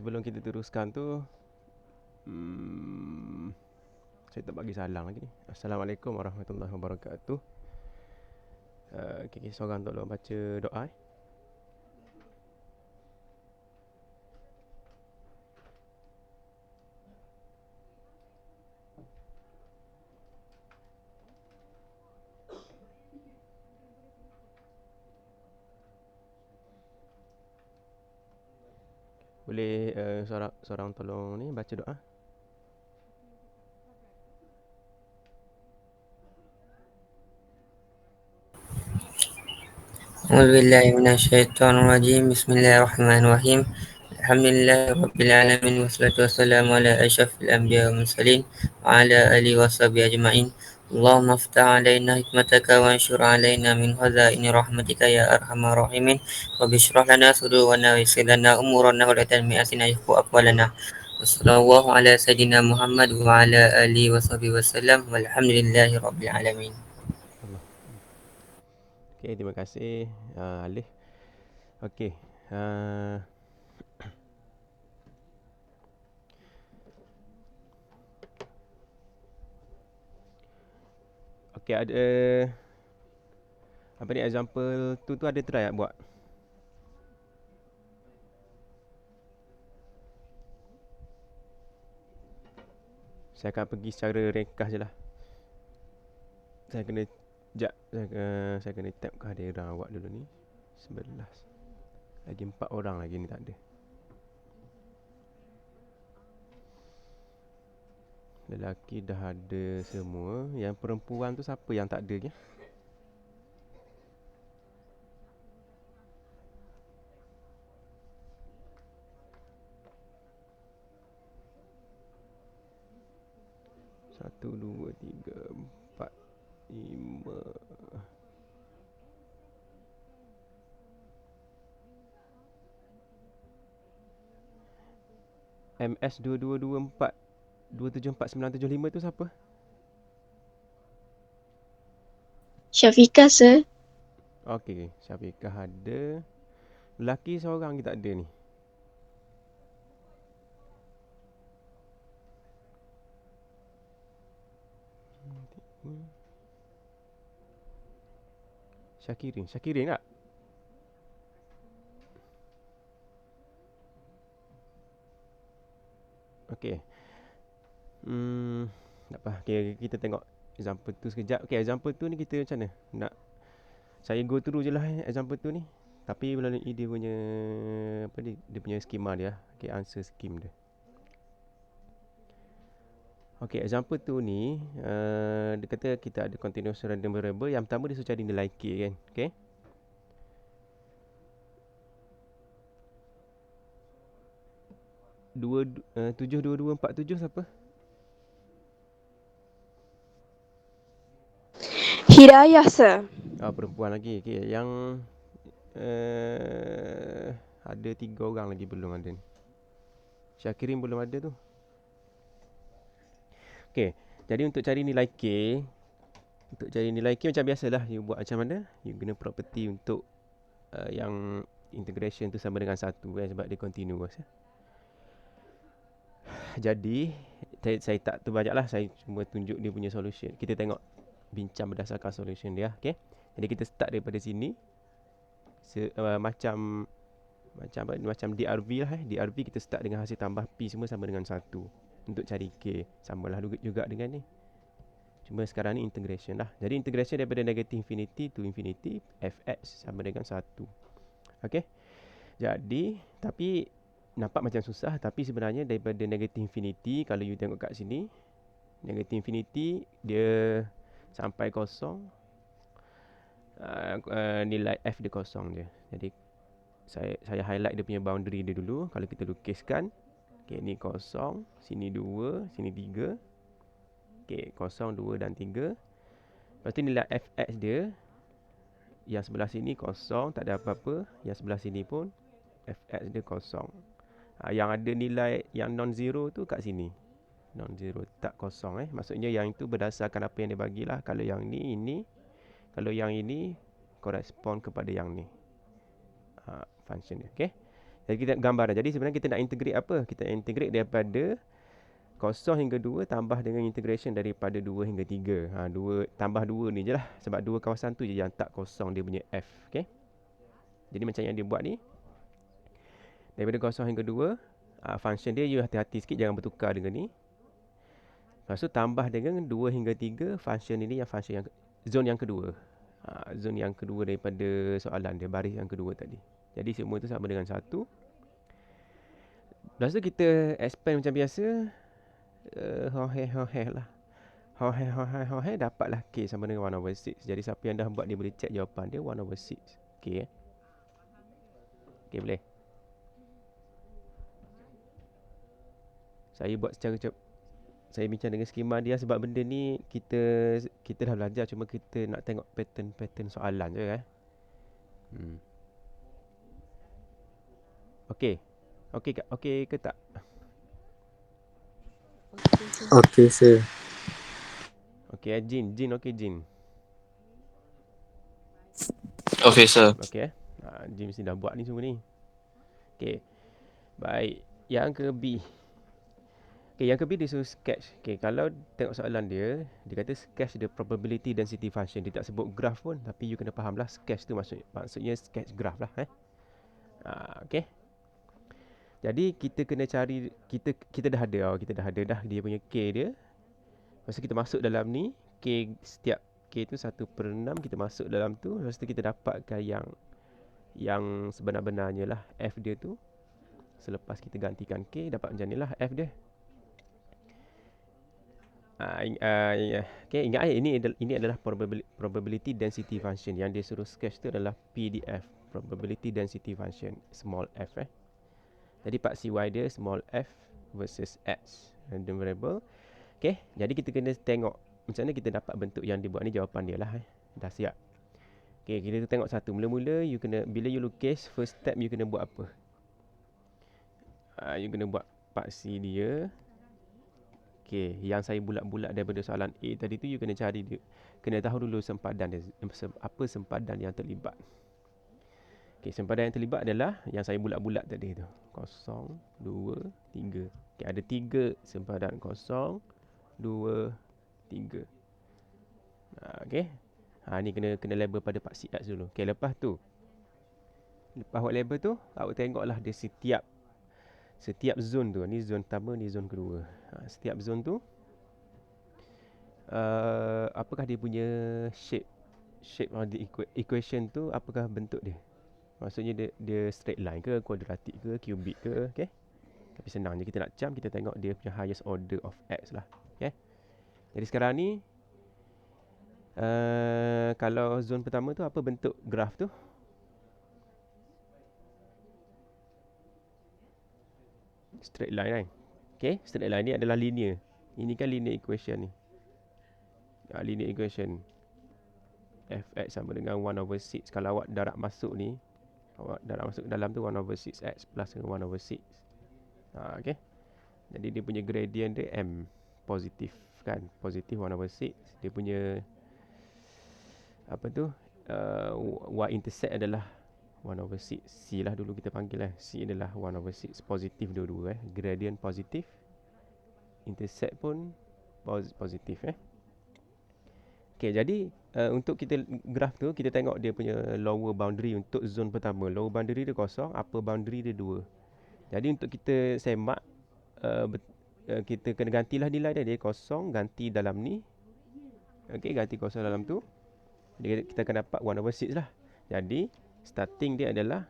sebelum kita teruskan tu, hmm, saya tak bagi salam lagi ni. Assalamualaikum warahmatullahi wabarakatuh. Okay, seorang tolong baca doa. Boleh seorang tolong ni baca doa? أعوذ بالله من الشيطان الرجيم بسم الله الرحمن الرحيم الحمد لله رب العالمين والصلاة والسلام على أشرف الأنبياء والمرسلين وعلى آله وصحبه أجمعين اللهم افتح علينا حكمتك وانشر علينا من خزائن رحمتك يا أرحم الراحمين رب اشرح لنا صدورنا ويسر لنا أمورنا ولا تنمي أسنا يفقه أقوالنا وصلى الله على سيدنا محمد وعلى آله وصحبه وسلم والحمد لله رب العالمين. Allah. Okay, terima kasih Alif. Okay. Uh, okay, ada apa ni example tu ada try tak buat? Saya akan pergi secara ringkas je lah. Saya kena Sekejap, saya kena tap kehadiran awak dulu ni. 11. Lagi 4 orang lagi ni tak ada. Lelaki dah ada semua. Yang perempuan tu siapa yang tak ada ke? Satu, dua, tiga, empat, lima. MS 2224 274 975 tu siapa? Syafiqah, sir. Okey, Syafiqah ada. Lelaki seorang kita tak ada ni. Syakirin tak? Okey. Tak apa. Okay, kita tengok example tu sekejap. Okay, example tu ni kita macam mana? Nak saya go through je lah example tu ni. Tapi melalui dia punya apa dia punya skema dia. Okay, answer scheme dia. Okay, example tu ni dia kata kita ada continuous random variable. Yang pertama dia suruh cari nilai K kan. Okay. Tujuh dua dua empat tujuh siapa? Hidayah, sir. Perempuan lagi. Okay, yang ada 3 orang lagi belum ada ni. Syakirin belum ada tu. Okay, jadi untuk cari nilai K, macam biasalah, you buat macam mana? You guna property untuk yang integration tu sama dengan 1 kan, sebab dia continuous. Jadi saya tak terbanyak lah, saya cuma tunjuk dia punya solution. Kita tengok, bincang berdasarkan solution dia. Okay, jadi kita start daripada sini. Macam DRV lah. DRV kita start dengan hasil tambah P semua sama dengan 1 untuk cari K. Samalah juga dengan ni. Cuma sekarang ni integration lah. Jadi integration daripada negative infinity to infinity, fx sama dengan 1. Okay. Jadi, tapi nampak macam susah. Tapi sebenarnya daripada negative infinity, kalau you tengok kat sini, negative infinity dia sampai kosong. Nilai f dia kosong je. Jadi saya highlight dia punya boundary dia dulu. Kalau kita lukiskan, okay, ni kosong, sini 2, sini 3. Okay, kosong, 2 dan 3. Lepas tu nilai fx dia, yang sebelah sini kosong, tak ada apa-apa. Yang sebelah sini pun fx dia kosong. Yang ada nilai yang non-zero tu kat sini. Non-zero, tak kosong. Maksudnya yang itu berdasarkan apa yang dia bagilah. Kalau yang ni, ini. Kalau yang ini, correspond kepada yang ni. Function dia. Okay. Jadi kita gambaran. Jadi sebenarnya kita nak integrate apa? Kita integrate daripada 0 hingga 2 tambah dengan integration daripada 2 hingga 3. 2 tambah 2 ni je lah. Sebab 2 kawasan tu je yang tak kosong dia punya F. Okay. Jadi macam yang dia buat ni. Daripada 0 hingga 2. Function dia you hati-hati sikit jangan bertukar dengan ni. Lepas tu tambah dengan 2 hingga 3. Function ini yang function yang zone yang kedua. Zone yang kedua daripada soalan dia. Baris yang kedua tadi. Jadi semua tu sama dengan 1. Lepas tu kita expand macam biasa. Hohe lah. Hohe dapatlah K sama dengan 1/6. Jadi siapa yang dah buat dia boleh check jawapan dia 1/6. K boleh. Saya buat secara cepat. Saya bincang dengan skema dia sebab benda ni kita dah belajar, cuma kita nak tengok pattern soalan je kan. Okey ke tak? Okey, sir. Okey, Jin okey Jin. Okey, sir. Okey Jin mesti dah buat ni semua ni. Okey. Baik, yang ke B. Okay, yang ke B dia suruh sketch. Okay, kalau tengok soalan dia kata sketch the probability density function. Dia tak sebut graph pun, tapi you kena faham lah sketch tu maksudnya sketch graph lah. Okay. Jadi kita kena cari, kita dah ada dah dia punya K dia. Lepas tu kita masuk dalam ni, K setiap K tu 1/6 kita masuk dalam tu. Lepas tu kita dapatkan yang sebenar-benarnya lah F dia tu. Selepas kita gantikan K, dapat macam ni lah F dia. Okay, ingat ini adalah probability density function. Yang dia suruh sketch tu adalah PDF, probability density function, small f. Jadi part CY dia small f versus x, random variable. Okay, jadi kita kena tengok macam mana kita dapat bentuk yang dia buat ni, jawapan dia lah. Dah siap. Okay, kita tengok satu. Mula-mula you kena, bila you lukis, first step you kena buat apa? You kena buat part C dia. Okay, yang saya bulat-bulat daripada soalan A tadi tu, you kena cari dia. Kena tahu dulu sempadan dia. Apa sempadan yang terlibat. Okay, sempadan yang terlibat adalah yang saya bulat-bulat tadi tu. 0, 2, 3. Okay, ada 3 sempadan. 0, 2, 3. Okay. Ni kena label pada part CX dulu. Okay, lepas tu. Lepas buat label tu, awak tengoklah dia setiap zone tu. Ni zone pertama, ni zone kedua. Setiap zone tu apakah dia punya shape of the equation tu, apakah bentuk dia? Maksudnya dia straight line ke, kuadratik ke, cubic ke, okey? Tapi senang je, kita nak cam, kita tengok dia punya highest order of x lah. Okay. Jadi sekarang ni kalau zone pertama tu apa bentuk graf tu? Straight line kan? Okay, straight line ni adalah linear. Ini kan linear equation ni. Linear equation fx sama dengan 1/6. Kalau awak darab masuk ni, awak darab masuk dalam tu 1/6x plus dengan 1/6. Okay. Jadi dia punya gradient dia m, positif kan? Positif 1/6. Dia punya apa tu? Y-intercept adalah 1/6. C lah dulu kita panggil lah. C adalah 1/6. Positif dua-dua Gradient positif. Intercept pun positif Okay, jadi untuk kita graf tu, kita tengok dia punya lower boundary untuk zone pertama. Lower boundary dia 0, upper boundary dia 2. Jadi untuk kita semak, kita kena gantilah nilai dia 0, ganti dalam ni. Okay, ganti 0 dalam tu. Jadi kita akan dapat 1/6 lah. Jadi starting dia adalah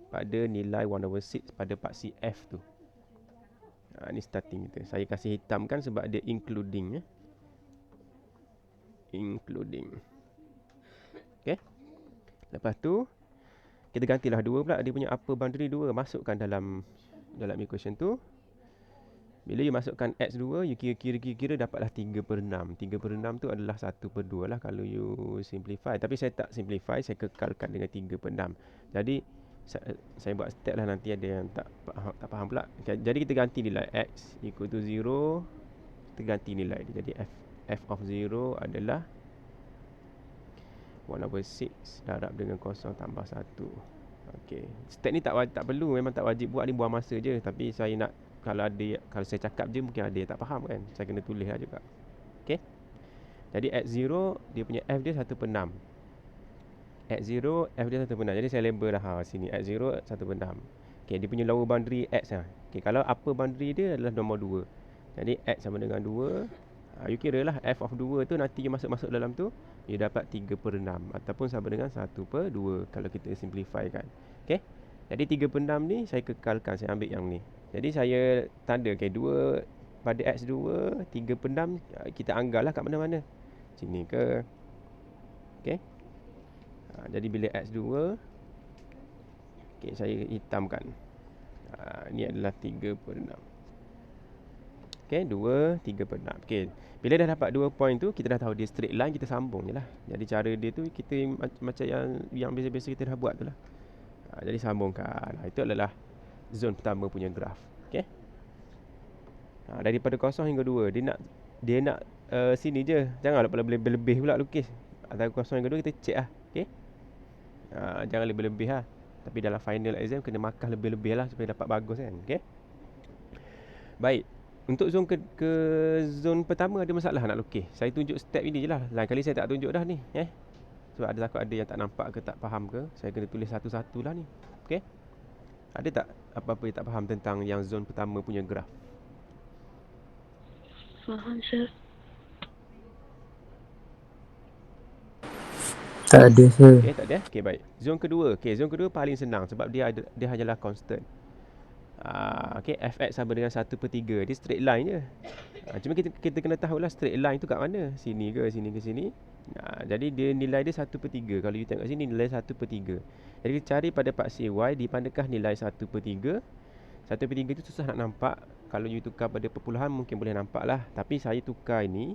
pada nilai 1/6 pada part CF tu. Ni starting kita. Saya kasih hitamkan sebab dia including including. Okay. Lepas tu kita gantilah 2 pula. Dia punya upper boundary 2. Masukkan dalam equation tu. Bila you masukkan X2, you kira-kira dapatlah 3/6. 3/6 tu adalah 1/2 lah kalau you simplify. Tapi saya tak simplify, saya kekalkan dengan 3/6. Jadi saya buat step lah, nanti ada yang tak faham pula. Okay, jadi kita ganti nilai X equal to 0. Kita ganti nilai dia. Jadi f of 0 adalah 1/6 darab dengan 0 tambah 1. Okey. Step ni tak perlu, memang tak wajib buat ni, buang masa je. Tapi saya nak, kalau saya cakap je mungkin ada yang tak faham kan. Saya kena tulis lah juga. Okey. Jadi X0 dia punya F dia 1/6. X0 F dia 1/6. Jadi saya label dah sini X0 1/6. Okey, dia punya lower boundary X lah. Okey, kalau upper boundary dia adalah nombor 2. Jadi X sama dengan 2. You kira lah F of 2 tu nanti you masuk dalam tu, you dapat 3/6 ataupun sama dengan 1/2 kalau kita simplify kan. Okey. Jadi 3/6 ni saya kekalkan, saya ambil yang ni. Jadi saya tanda 2 pada X2, 3/6 kita anggaplah kat mana-mana. Sini ke. Okey. Jadi bila X2, okey, saya hitamkan. Ni adalah 3/6. Okey, 2, 3/6. Okey. Bila dah dapat 2 point tu, kita dah tahu dia straight line, kita sambung je lah. Jadi cara dia tu kita macam yang biasa-biasa kita dah buat tu lah. Jadi sambungkan. Itu adalah zon pertama punya graf. Okey. Daripada 0 hingga 2, dia nak sini je. Janganlah lebih-lebih pula lukis. Antara 0 hingga 2 kita check lah. Okey. Jangan lebih-lebih lah. Tapi dalam final exam kena markah lebih-lebih lah supaya dapat bagus kan. Okey. Baik. Untuk zon ke zon pertama ada masalah nak lukis. Saya tunjuk step ini je lah. Lain kali saya tak tunjuk dah ni. Sebab takut ada yang tak nampak ke tak faham ke. Saya kena tulis satu-satu lah ni. Okey. Ada tak apa-apa yang tak faham tentang yang zon pertama punya graf? Faham, sir. Tak ada, sir. Okey, tak ada. Okey, baik. Zon kedua. Okey, zon kedua paling senang sebab dia hanyalah constant. Okey, fx sama dengan 1/3. Dia straight line je. Cuma kita kena tahulah straight line tu kat mana. Sini ke sini ke sini. Jadi dia nilai dia 1/3. Kalau you tengok sini nilai 1/3. Jadi kita cari pada paksi y di manakah nilai 1/3. 1/3 tu susah nak nampak. Kalau you tukar pada perpuluhan mungkin boleh nampak lah. Tapi saya tukar ini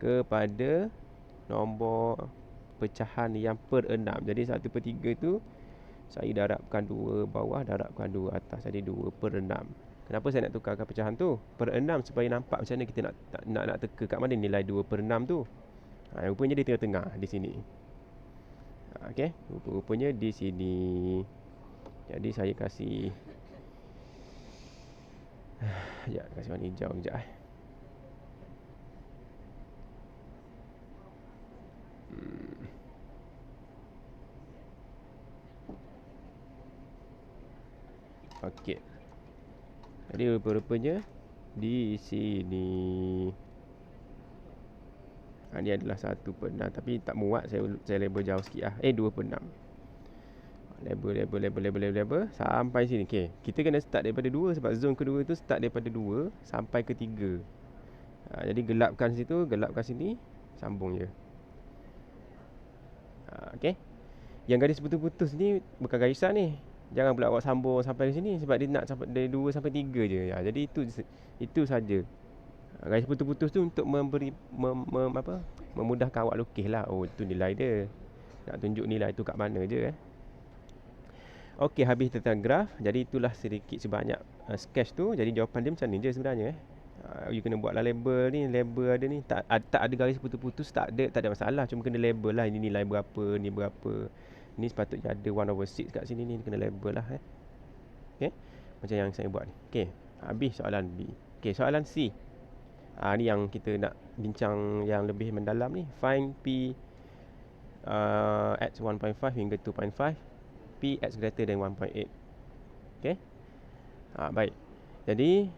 kepada nombor pecahan yang per 6. Jadi 1/3 tu saya darabkan 2 bawah, darabkan 2 atas. Jadi 2/6. Kenapa saya nak tukarkan pecahan tu? Per 6 supaya nampak macam mana kita nak teka kat mana nilai 2/6 tu. Rupanya di tengah-tengah di sini. Okey, rupanya di sini. Jadi saya kasih kasih warna hijau sekejap Okey. Jadi rupa-rupanya di sini. Ni adalah 1/6 tapi tak muat, saya label jauh sikit lah. 2/6. Label sampai sini. Okey, kita kena start daripada 2 sebab zon kedua tu start daripada 2 sampai ke 3. Jadi gelapkan situ, gelapkan sini, sambung je. Okey. Yang garis putus-putus ni bukan garisan ni. Jangan pula awak sambung sampai di sini sebab dia nak sampai dari 2 sampai 3 je. Jadi itu saja. Garis putus-putus tu untuk memudahkan awak lukis lah. Oh, itu nilai dia. Nak tunjuk nilai tu kat mana je. Okey, habis tentang graf. Jadi itulah sedikit sebanyak sketch tu. Jadi jawapan dia macam ni je sebenarnya. You kena buatlah label ni. Label ada ni. Tak ada garis putus-putus, tak ada masalah. Cuma kena label lah. Ini nilai berapa, ni berapa. Ni sepatutnya ada 1/6 kat sini ni. Kena label lah. Okey, macam yang saya buat ni. Okey, habis soalan B. Okey, soalan C. Ni yang kita nak bincang yang lebih mendalam ni. Find P at 1.5 hingga 2.5. P x greater than 1.8. Okey. Baik. Jadi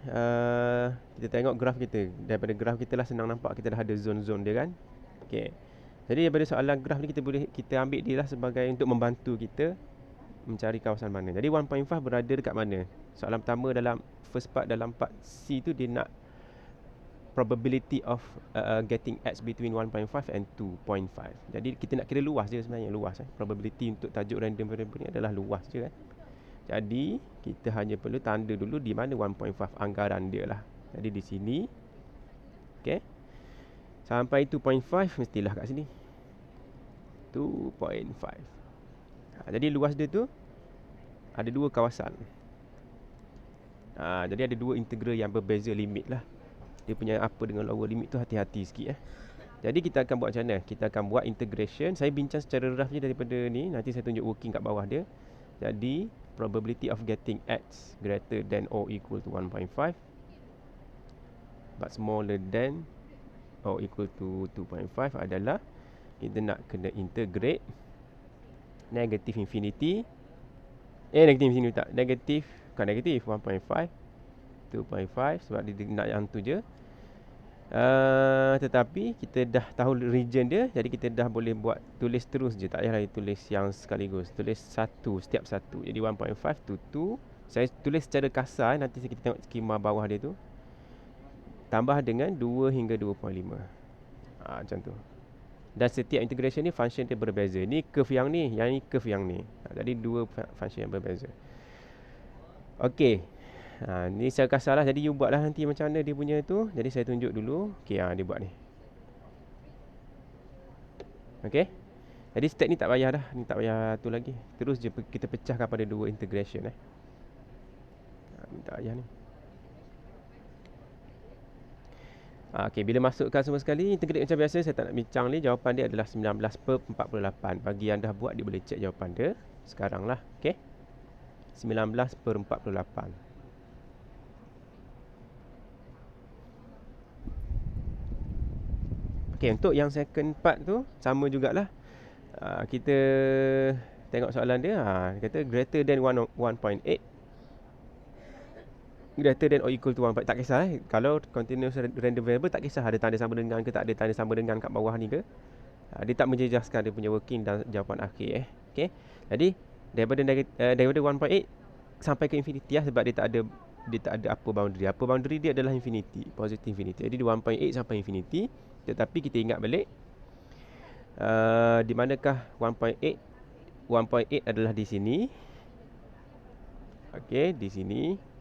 kita tengok graf kita. Daripada graf kita lah senang nampak kita dah ada zon-zon dia kan. Okey. Jadi daripada soalan graf ni kita ambil dia lah sebagai untuk membantu kita mencari kawasan mana. Jadi 1.5 berada dekat mana? Soalan pertama dalam first part, dalam part C tu dia nak probability of getting x between 1.5 and 2.5. Jadi kita nak kira luas je sebenarnya, luas. Probability untuk tajuk random variable ni adalah luas je kan. Jadi kita hanya perlu tanda dulu di mana 1.5 anggaran dia lah. Jadi di sini. Okey. Sampai 2.5 mestilah kat sini. 2.5. Jadi luas dia tu ada dua kawasan. Jadi ada dua integral yang berbeza limit lah. Dia punya upper dengan lower limit tu hati-hati sikit. Jadi kita akan buat macam mana? Kita akan buat integration. Saya bincang secara rough je daripada ni. Nanti saya tunjuk working kat bawah dia. Jadi probability of getting X greater than or equal to 1.5 but smaller than or equal to 2.5 adalah kita nak kena integrate negative infinity negative infinity tak, negatif, bukan negatif, 1.5 2.5 sebab dia nak yang tu je. Tetapi kita dah tahu region dia, jadi kita dah boleh buat tulis terus je, tak payahlah tulis yang sekaligus, tulis satu, setiap satu. Jadi 1.5 to 2, saya tulis secara kasar, nanti kita tengok skema bawah dia tu, tambah dengan 2 hingga 2.5. Macam tu. Dan setiap integration ni function dia berbeza. Ni curve yang ni curve yang ni. Jadi dua function yang berbeza. Okey. Ni saya kasar lah. Jadi you buat lah nanti macam mana dia punya tu. Jadi saya tunjuk dulu. Okey, dia buat ni. Okey. Jadi step ni tak payah dah. Ni tak payah tu lagi. Terus je kita pecahkan pada dua integration ni tak payah ni. Okey, bila masukkan semua sekali, integrate macam biasa, saya tak nak bincang ni. Jawapan dia adalah 19/48. Bagi yang dah buat, dia boleh check jawapan dia sekarang lah. Okey. 19/48. Okay, untuk yang second part tu sama jugalah. Kita tengok soalan dia. Dia kata greater than 1.8 greater than or equal to 1. Tak kisah kalau continuous random variable, tak kisah ada tanda sama dengan ke tak ada tanda sama dengan kat bawah ni ke. Dia tak menjejaskan dia punya working dan jawapan akhir Okay. Jadi daripada 1.8 sampai ke infinity sebab dia tak ada upper boundary. Upper boundary dia adalah infinity, positive infinity. Jadi 1.8 sampai infinity. Tetapi kita ingat balik di manakah 1.8 adalah di sini. Okey, di sini.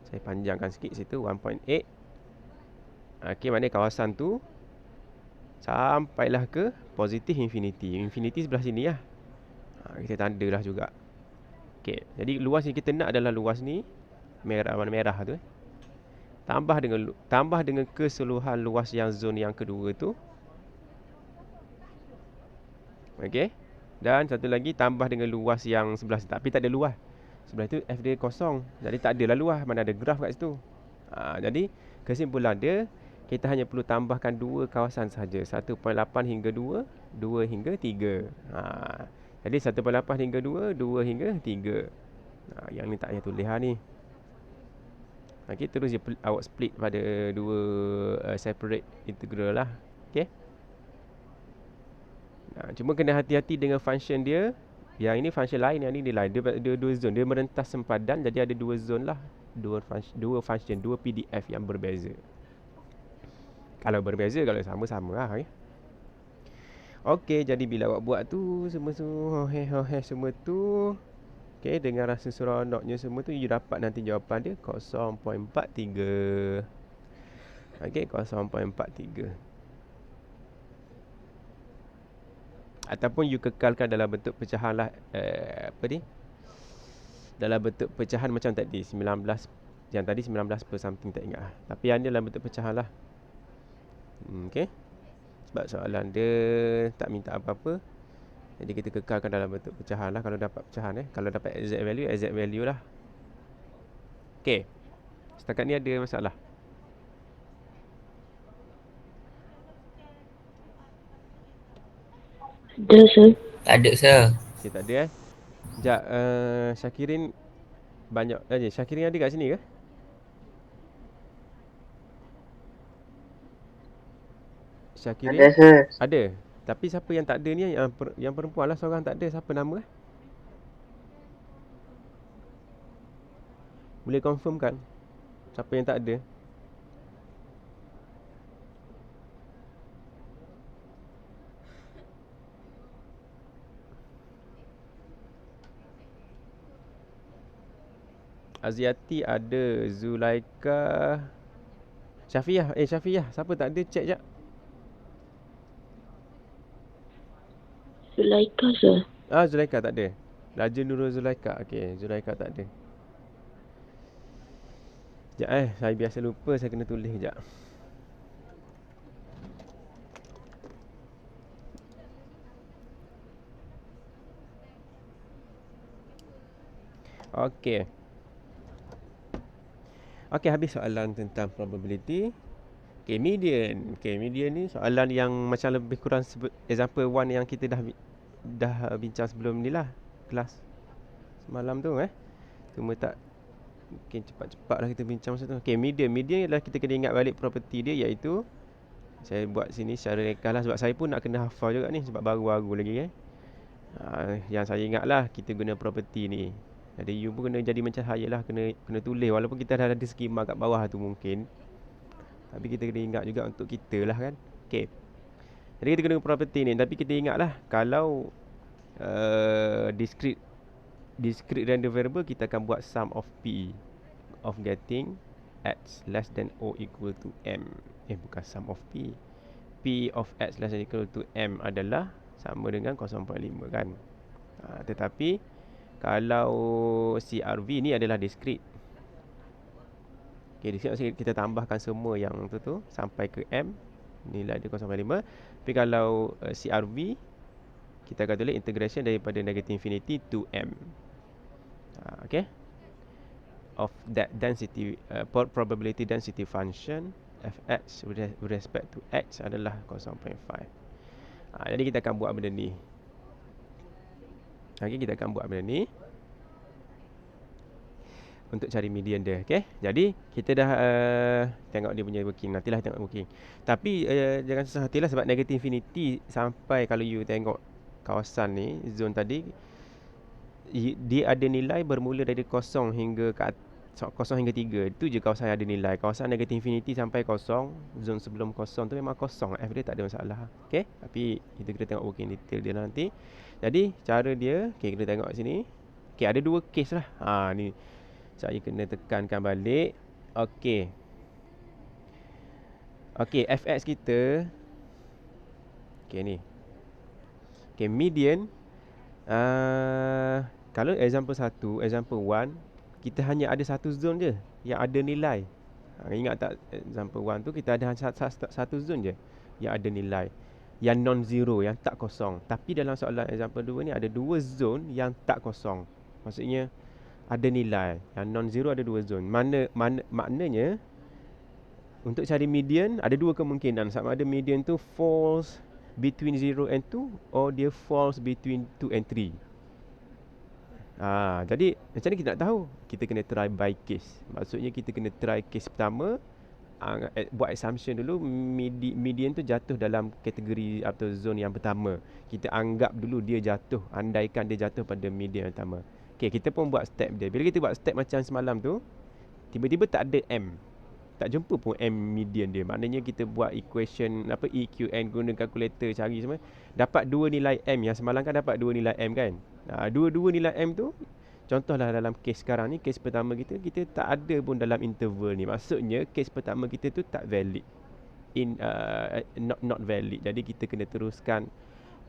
Saya panjangkan sikit situ 1.8. Okey, mana kawasan tu sampailah ke positive infinity. Infinity sebelah sini lah. Kita tandalah juga. Okey, jadi luas yang kita nak adalah luas ni, warna merah tu. Tambah dengan keseluruhan luas yang zone yang kedua tu. Okey. Dan satu lagi tambah dengan luas yang sebelah situ. Tapi tak ada luas. Sebelah tu F dia kosong. Jadi tak adalah luas. Mana ada graf kat situ. Jadi kesimpulan dia, kita hanya perlu tambahkan dua kawasan saja. 1.8 hingga 2, 2 hingga 3. Jadi 1.8 hingga 2, 2 hingga 3. Yang ni tak payah tulis ni. Okey, terus je awak split pada dua separate integral lah. Okey. Cuma kena hati-hati dengan function dia. Yang ini function lain, yang ni dia lain. Dia dua zone. Dia merentas sempadan, jadi ada dua zone lah. Dua function, dua PDF yang berbeza. Kalau berbeza, kalau sama-sama lah. Okey, jadi bila awak buat tu, semua semua tu, okey, dengan rasa seronoknya semua tu, you dapat nanti jawapan dia 0.43. Okey, 0.43. Ataupun you kekalkan dalam bentuk pecahan lah. Dalam bentuk pecahan macam tadi 19. Yang tadi 19 per something, tak ingat lah. Tapi yang ni dalam bentuk pecahan lah. Okey. Sebab soalan dia tak minta apa-apa, jadi kita kekalkan dalam bentuk pecahan lah. Kalau dapat pecahan kalau dapat exact value lah. Okey. Setakat ni ada masalah? Ada, sir. Ada sir. Okay, tak ada Sekejap, Syakirin banyak Syakirin ada kat sini ke? Syakirin? Ada sir. Ada. Tapi siapa yang tak ada ni? Yang perempuan lah seorang tak ada. Siapa nama? Boleh confirm kan? Siapa yang tak ada? Aziati ada. Zulaika. Syafiah. Syafiah. Siapa tak ada? Check jap. Zulaika, sir. Zulaika tak ada. Raja Nurul Zulaika. Okey, Zulaika tak ada. Sekejap saya biasa lupa, saya kena tulis sekejap. Okey. Okey, habis soalan tentang probability. Okey, median. Okey, median ni soalan yang macam lebih kurang example 1 yang kita dah bincang sebelum ni lah, kelas semalam tu Cuma tak mungkin cepat-cepat lah kita bincang masa tu. Okey, median. Median ialah kita kena ingat balik property dia, iaitu saya buat sini secara ringkas lah sebab saya pun nak kena hafal juga ni sebab baru-baru lagi yang saya ingat lah kita guna property ni. Jadi you pun kena jadi macam saya lah, kena tulis walaupun kita dah ada skema kat bawah tu mungkin. Tapi kita kena ingat juga untuk kita lah kan. Okey. Jadi kita kena property ni, tapi kita ingat lah kalau discrete random variable, kita akan buat sum of p of getting x less than or equal to m. Bukan sum of p. P of x less than or equal to m adalah sama dengan 0.5 kan. Tetapi kalau CRV ni adalah discrete. Okey, discrete maksudnya kita tambahkan semua yang tu sampai ke m, nilai dia 0.5. Tapi kalau CRV, kita akan tulis integration daripada negative infinity to m. Okey, of that density probability density function fx with respect to x adalah 0.5. Jadi kita akan buat benda ni. Okey, kita akan buat benda ni untuk cari median dia. Okey, jadi kita dah tengok dia punya working. Nantilah tengok working. Tapi jangan susah hatilah sebab negative infinity sampai kalau you tengok kawasan ni, zone tadi, dia ada nilai bermula dari 0 hingga 0 hingga 3. Itu je kawasan yang ada nilai. Kawasan negative infinity sampai 0, zone sebelum 0 tu memang kosong. F dia tak ada masalah. Okey, tapi kita kena tengok working detail dia nanti. Jadi cara dia, okey, kita tengok sini. Okey, ada dua case lah. Ni saya kena tekankan balik. Okey. Okey, fx kita. Okey ni. Okey, median. Kalau example 1, example 1, kita hanya ada satu zone je yang ada nilai. Ingat tak example 1 tu kita ada satu zone je yang ada nilai, yang non-zero, yang tak kosong. Tapi dalam soalan example 2 ni ada dua zone yang tak kosong. Maksudnya ada nilai. Yang non-zero ada dua zone. Maknanya untuk cari median ada dua kemungkinan. Sama ada median tu falls between 0 and 2 or dia falls between 2 and 3. Jadi macam ni kita nak tahu? Kita kena try by case. Maksudnya kita kena try case pertama, buat assumption dulu median tu jatuh dalam kategori atau zone yang pertama. Kita anggap dulu dia jatuh, andaikan dia jatuh pada median yang pertama. Okey, kita pun buat step dia. Bila kita buat step macam semalam tu, tiba-tiba tak ada M. Tak jumpa pun M median dia. Maknanya kita buat equation EQN guna kalkulator cari semua, dapat dua nilai M. Yang semalam kan dapat dua nilai M kan. Dua-dua nilai M tu, contohlah dalam kes sekarang ni, kes pertama kita tak ada pun dalam interval ni. Maksudnya kes pertama kita tu tak valid. Not valid. Jadi kita kena teruskan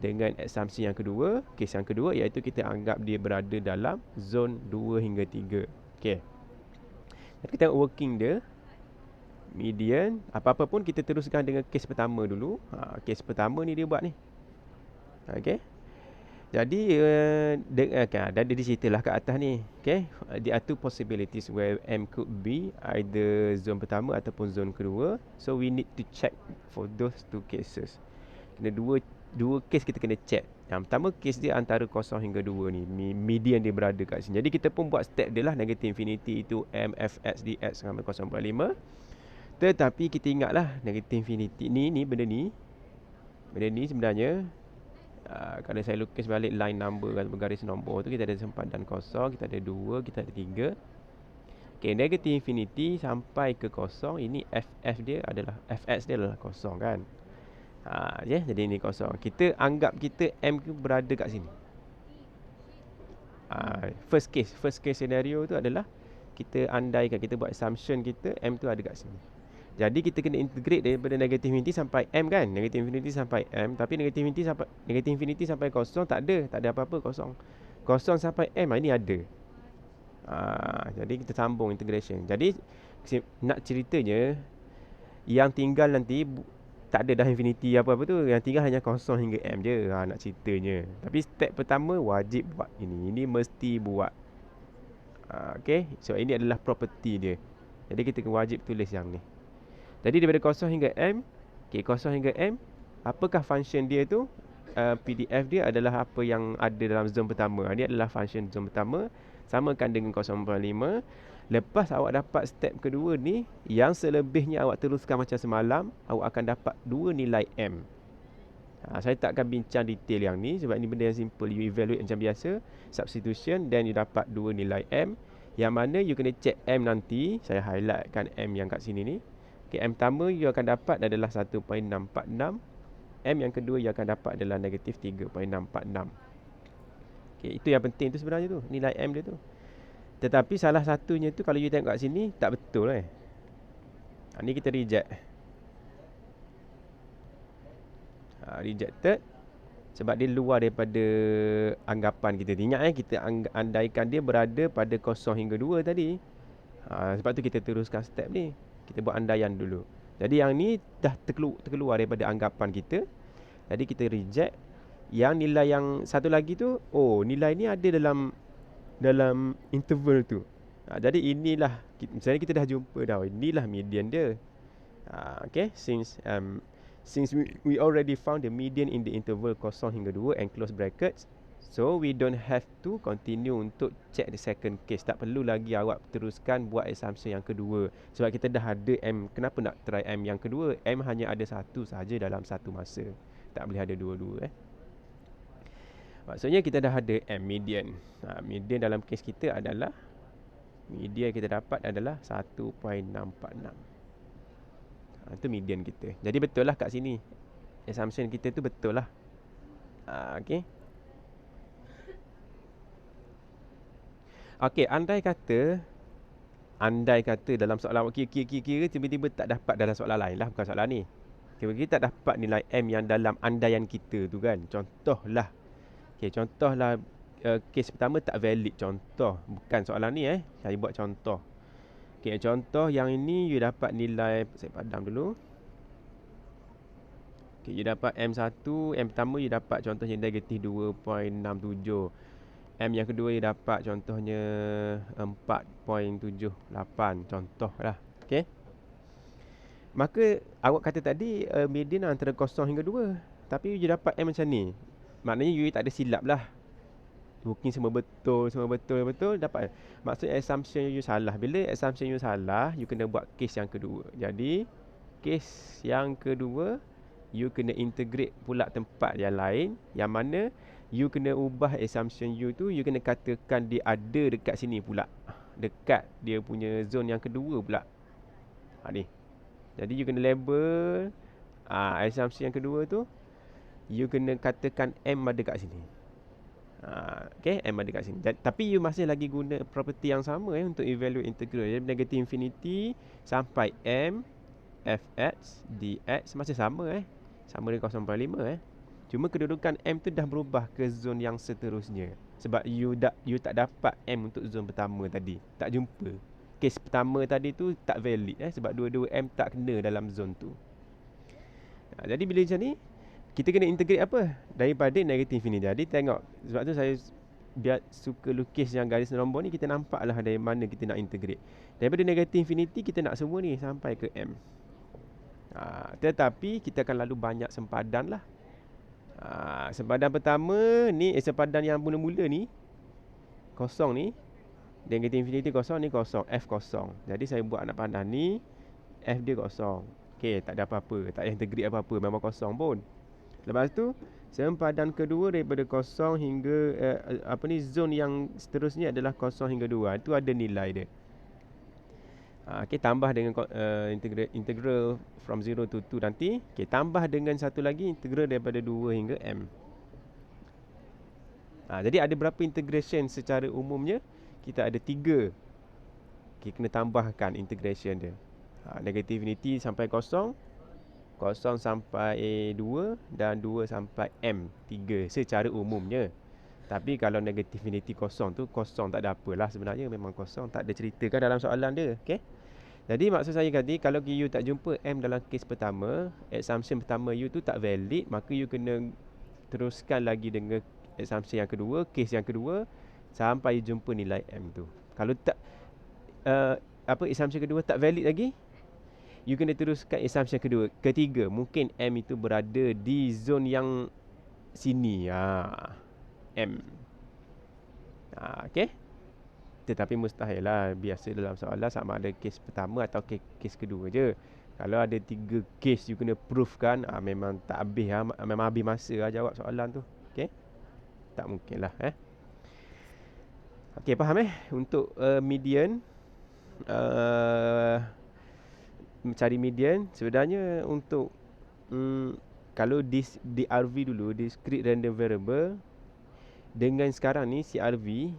dengan assumption yang kedua, kes yang kedua, iaitu kita anggap dia berada dalam zone 2 hingga 3. Okey. Jadi kita tengok working dia. Median, apa-apa pun kita teruskan dengan kes pertama dulu. Kes pertama ni dia buat ni. Okey. Jadi dah diceritalah kat atas ni. Okay, there are two possibilities where M could be either zone pertama ataupun zone kedua. So we need to check for those two cases. Kena dua case kita kena check. Yang pertama case dia antara 0 hingga 2 ni, median dia berada kat sini. Jadi kita pun buat step dia lah, negative infinity itu M fx dx sampai 0.5. Tetapi kita ingatlah negative infinity ni benda ni sebenarnya kalau saya lukis balik line number atau garis nombor tu, kita ada sempadan kosong, kita ada 2, kita ada 3. Okey, negative infinity sampai ke 0, ini fx dia adalah kosong kan. Jadi ini kosong. Kita anggap kita M tu berada kat sini. First case scenario tu adalah kita andaikan, kita buat assumption kita M tu ada kat sini. Jadi kita kena integrate daripada negative infinity sampai M kan. Negative infinity sampai M. Tapi negative infinity sampai 0 tak ada apa-apa, kosong. 0 sampai M ini ada. Jadi kita sambung integration. Jadi nak ceritanya, yang tinggal nanti tak ada dah infinity apa-apa tu. Yang tinggal hanya 0 hingga M je. Nak ceritanya. Tapi step pertama wajib buat ini. Ini mesti buat. Okay, so ini adalah property dia. Jadi kita wajib tulis yang ni. Jadi daripada kosong hingga M, okay, kosong hingga M, apakah function dia tu? PDF dia adalah apa yang ada dalam zone pertama. Ini adalah function zone pertama. Samakan dengan 0.5. Lepas awak dapat step kedua ni, yang selebihnya awak teruskan macam semalam, awak akan dapat 2 nilai M. Saya tak akan bincang detail yang ni sebab ni benda yang simple. You evaluate macam biasa, substitution, then you dapat 2 nilai M. Yang mana you kena check M nanti. Saya highlightkan M yang kat sini ni. Okay, M pertama you akan dapat adalah 1.646. M yang kedua you akan dapat adalah negatif 3.646. Okay, itu yang penting tu sebenarnya tu, nilai M dia tu. Tetapi salah satunya tu kalau you tengok kat sini tak betul ni kita reject. Rejected sebab dia luar daripada anggapan kita. Ingat kita andaikan dia berada pada 0 hingga 2 tadi. Sebab tu kita teruskan step ni. Kita buat andaian dulu. Jadi yang ni dah terkeluar daripada anggapan kita. Jadi kita reject. Yang nilai yang satu lagi tu, nilai ni ada dalam interval tu. Jadi inilah, misalnya kita dah jumpa dah, inilah median dia. Okay, since we already found the median in the interval 0 hingga 2 and close brackets, so we don't have to continue untuk check the second case. Tak perlu lagi awak teruskan buat assumption yang kedua. Sebab kita dah ada M. Kenapa nak try M yang kedua? M hanya ada satu saja dalam satu masa. Tak boleh ada dua-dua Maksudnya kita dah ada M median. Median dalam case kita adalah, median kita dapat adalah 1.646. Itu median kita. Jadi betul lah kat sini, assumption kita tu betul lah. Okay. Okay, andai kata dalam soalan kira tiba-tiba tak dapat dalam soalan lain lah, bukan soalan ni. Kita tak dapat nilai M yang dalam andaian kita tu kan. Contohlah, contohlah case pertama tak valid. Contoh, bukan soalan ni saya buat contoh. Contoh yang ini you dapat nilai, saya padam dulu. You dapat M1, M pertama you dapat contohnya negatif 2.67. M yang kedua you dapat contohnya 4.78. Contoh lah. Okay. Maka awak kata tadi median antara 0 hingga 2. Tapi you dapat M macam ni. Maknanya you tak ada silap lah. Mungkin semua betul dapat. Maksudnya assumption you salah. Bila assumption you salah, you kena buat case yang kedua. Jadi case yang kedua, you kena integrate pula tempat yang lain, yang mana you kena ubah assumption you tu. You kena katakan dia ada dekat sini pula, dekat dia punya zone yang kedua pula. Ni. Jadi you kena label assumption yang kedua tu. You kena katakan M ada kat sini. Okay, M ada kat sini. Tapi you masih lagi guna property yang sama untuk evaluate integral. Jadi negative infinity sampai M fx dx masih sama sama dengan 0.5 Cuma kedudukan M tu dah berubah ke zone yang seterusnya. Sebab you tak dapat M untuk zone pertama tadi. Tak jumpa. Case pertama tadi tu tak valid sebab dua-dua M tak kena dalam zone tu. Jadi bila macam ni, kita kena integrate apa? Daripada negatif infinity. Jadi tengok, sebab tu saya biar suka lukis yang garis nombor ni, kita nampak lah dari mana kita nak integrate. Daripada negatif infinity kita nak semua ni sampai ke M. Tetapi kita akan lalu banyak sempadan lah. Sempadan pertama ni, sempadan yang mula-mula ni kosong ni, negatif infinity kosong, ni kosong, F kosong. Jadi saya buat anak panah ni, F dia kosong. Okay, tak ada apa-apa, tak ada integrate apa-apa, memang kosong pun. Lepas tu sempadan kedua daripada 0 hingga zone yang seterusnya adalah 0 hingga 2. Itu ada nilai dia. Okay, tambah dengan integral from 0 to 2 nanti. Okay, tambah dengan satu lagi integral daripada 2 hingga M. Jadi ada berapa integration secara umumnya? Kita ada 3. Okay, kena tambahkan integration dia. Negative infinity sampai 0 sampai 2 dan 2 sampai M 3 secara umumnya. Tapi kalau negatif infinity kosong tu, kosong tak ada apalah sebenarnya, memang kosong, tak ada ceritakan dalam soalan dia. Okay? Jadi maksud saya tadi, kalau you tak jumpa M dalam kes pertama, assumption pertama you tu tak valid, maka you kena teruskan lagi dengan assumption yang kedua, kes yang kedua, sampai you jumpa nilai M tu. Kalau tak assumption kedua tak valid lagi, you kena teruskan assumption ketiga. Mungkin M itu berada di zone yang sini. M. Okay. Tetapi mustahil lah. Biasa dalam soalan sama ada kes pertama atau kes kedua je. Kalau ada 3 kes you kena prove kan, memang tak habis lah. Memang habis masa lah jawab soalan tu. Okay. Tak mungkin lah. Okay, faham Untuk median, mencari median sebenarnya untuk kalau DRV dulu, discrete random variable, dengan sekarang ni CRV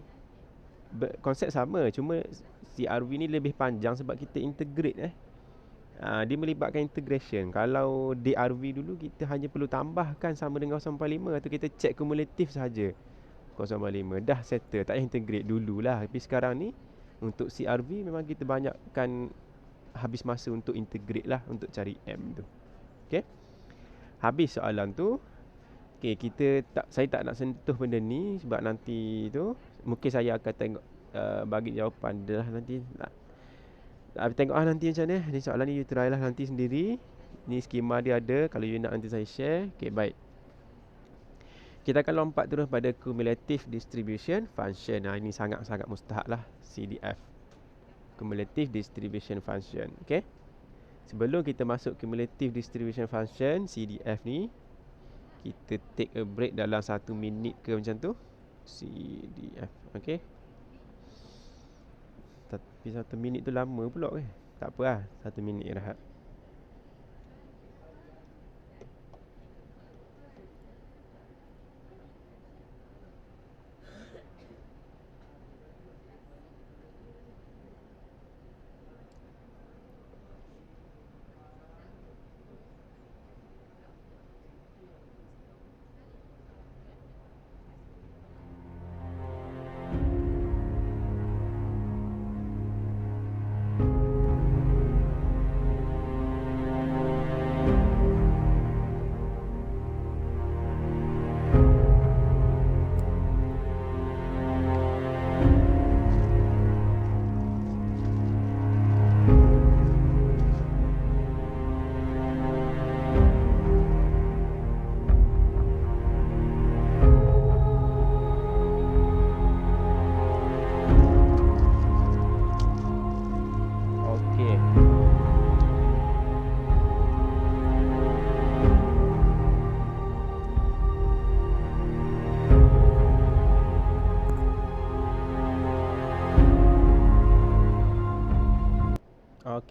konsep sama, cuma CRV ni lebih panjang sebab kita integrate dia melibatkan integration. Kalau DRV dulu kita hanya perlu tambahkan sama dengan 0.5 atau kita check kumulatif sahaja 0.5, dah settle, tak payah integrate dululah. Tapi sekarang ni untuk CRV memang kita banyakkan habis masa untuk integrate lah, untuk cari M tu. Okay, habis soalan tu. Okay, saya tak nak sentuh benda ni sebab nanti tu mungkin saya akan tengok bagi jawapan dia lah nanti. Tengok nanti macam mana. Ni soalan ni you try lah nanti sendiri. Ni skema dia ada, kalau you nak nanti saya share. Okay, baik. Kita akan lompat terus pada cumulative distribution function. Ini sangat-sangat mustahak lah, CDF, cumulative distribution function. Okay, sebelum kita masuk cumulative distribution function CDF ni, kita take a break dalam 1 minit ke macam tu. CDF. Okay, tapi 1 minit tu lama pula Tak apa lah, 1 minit rehat.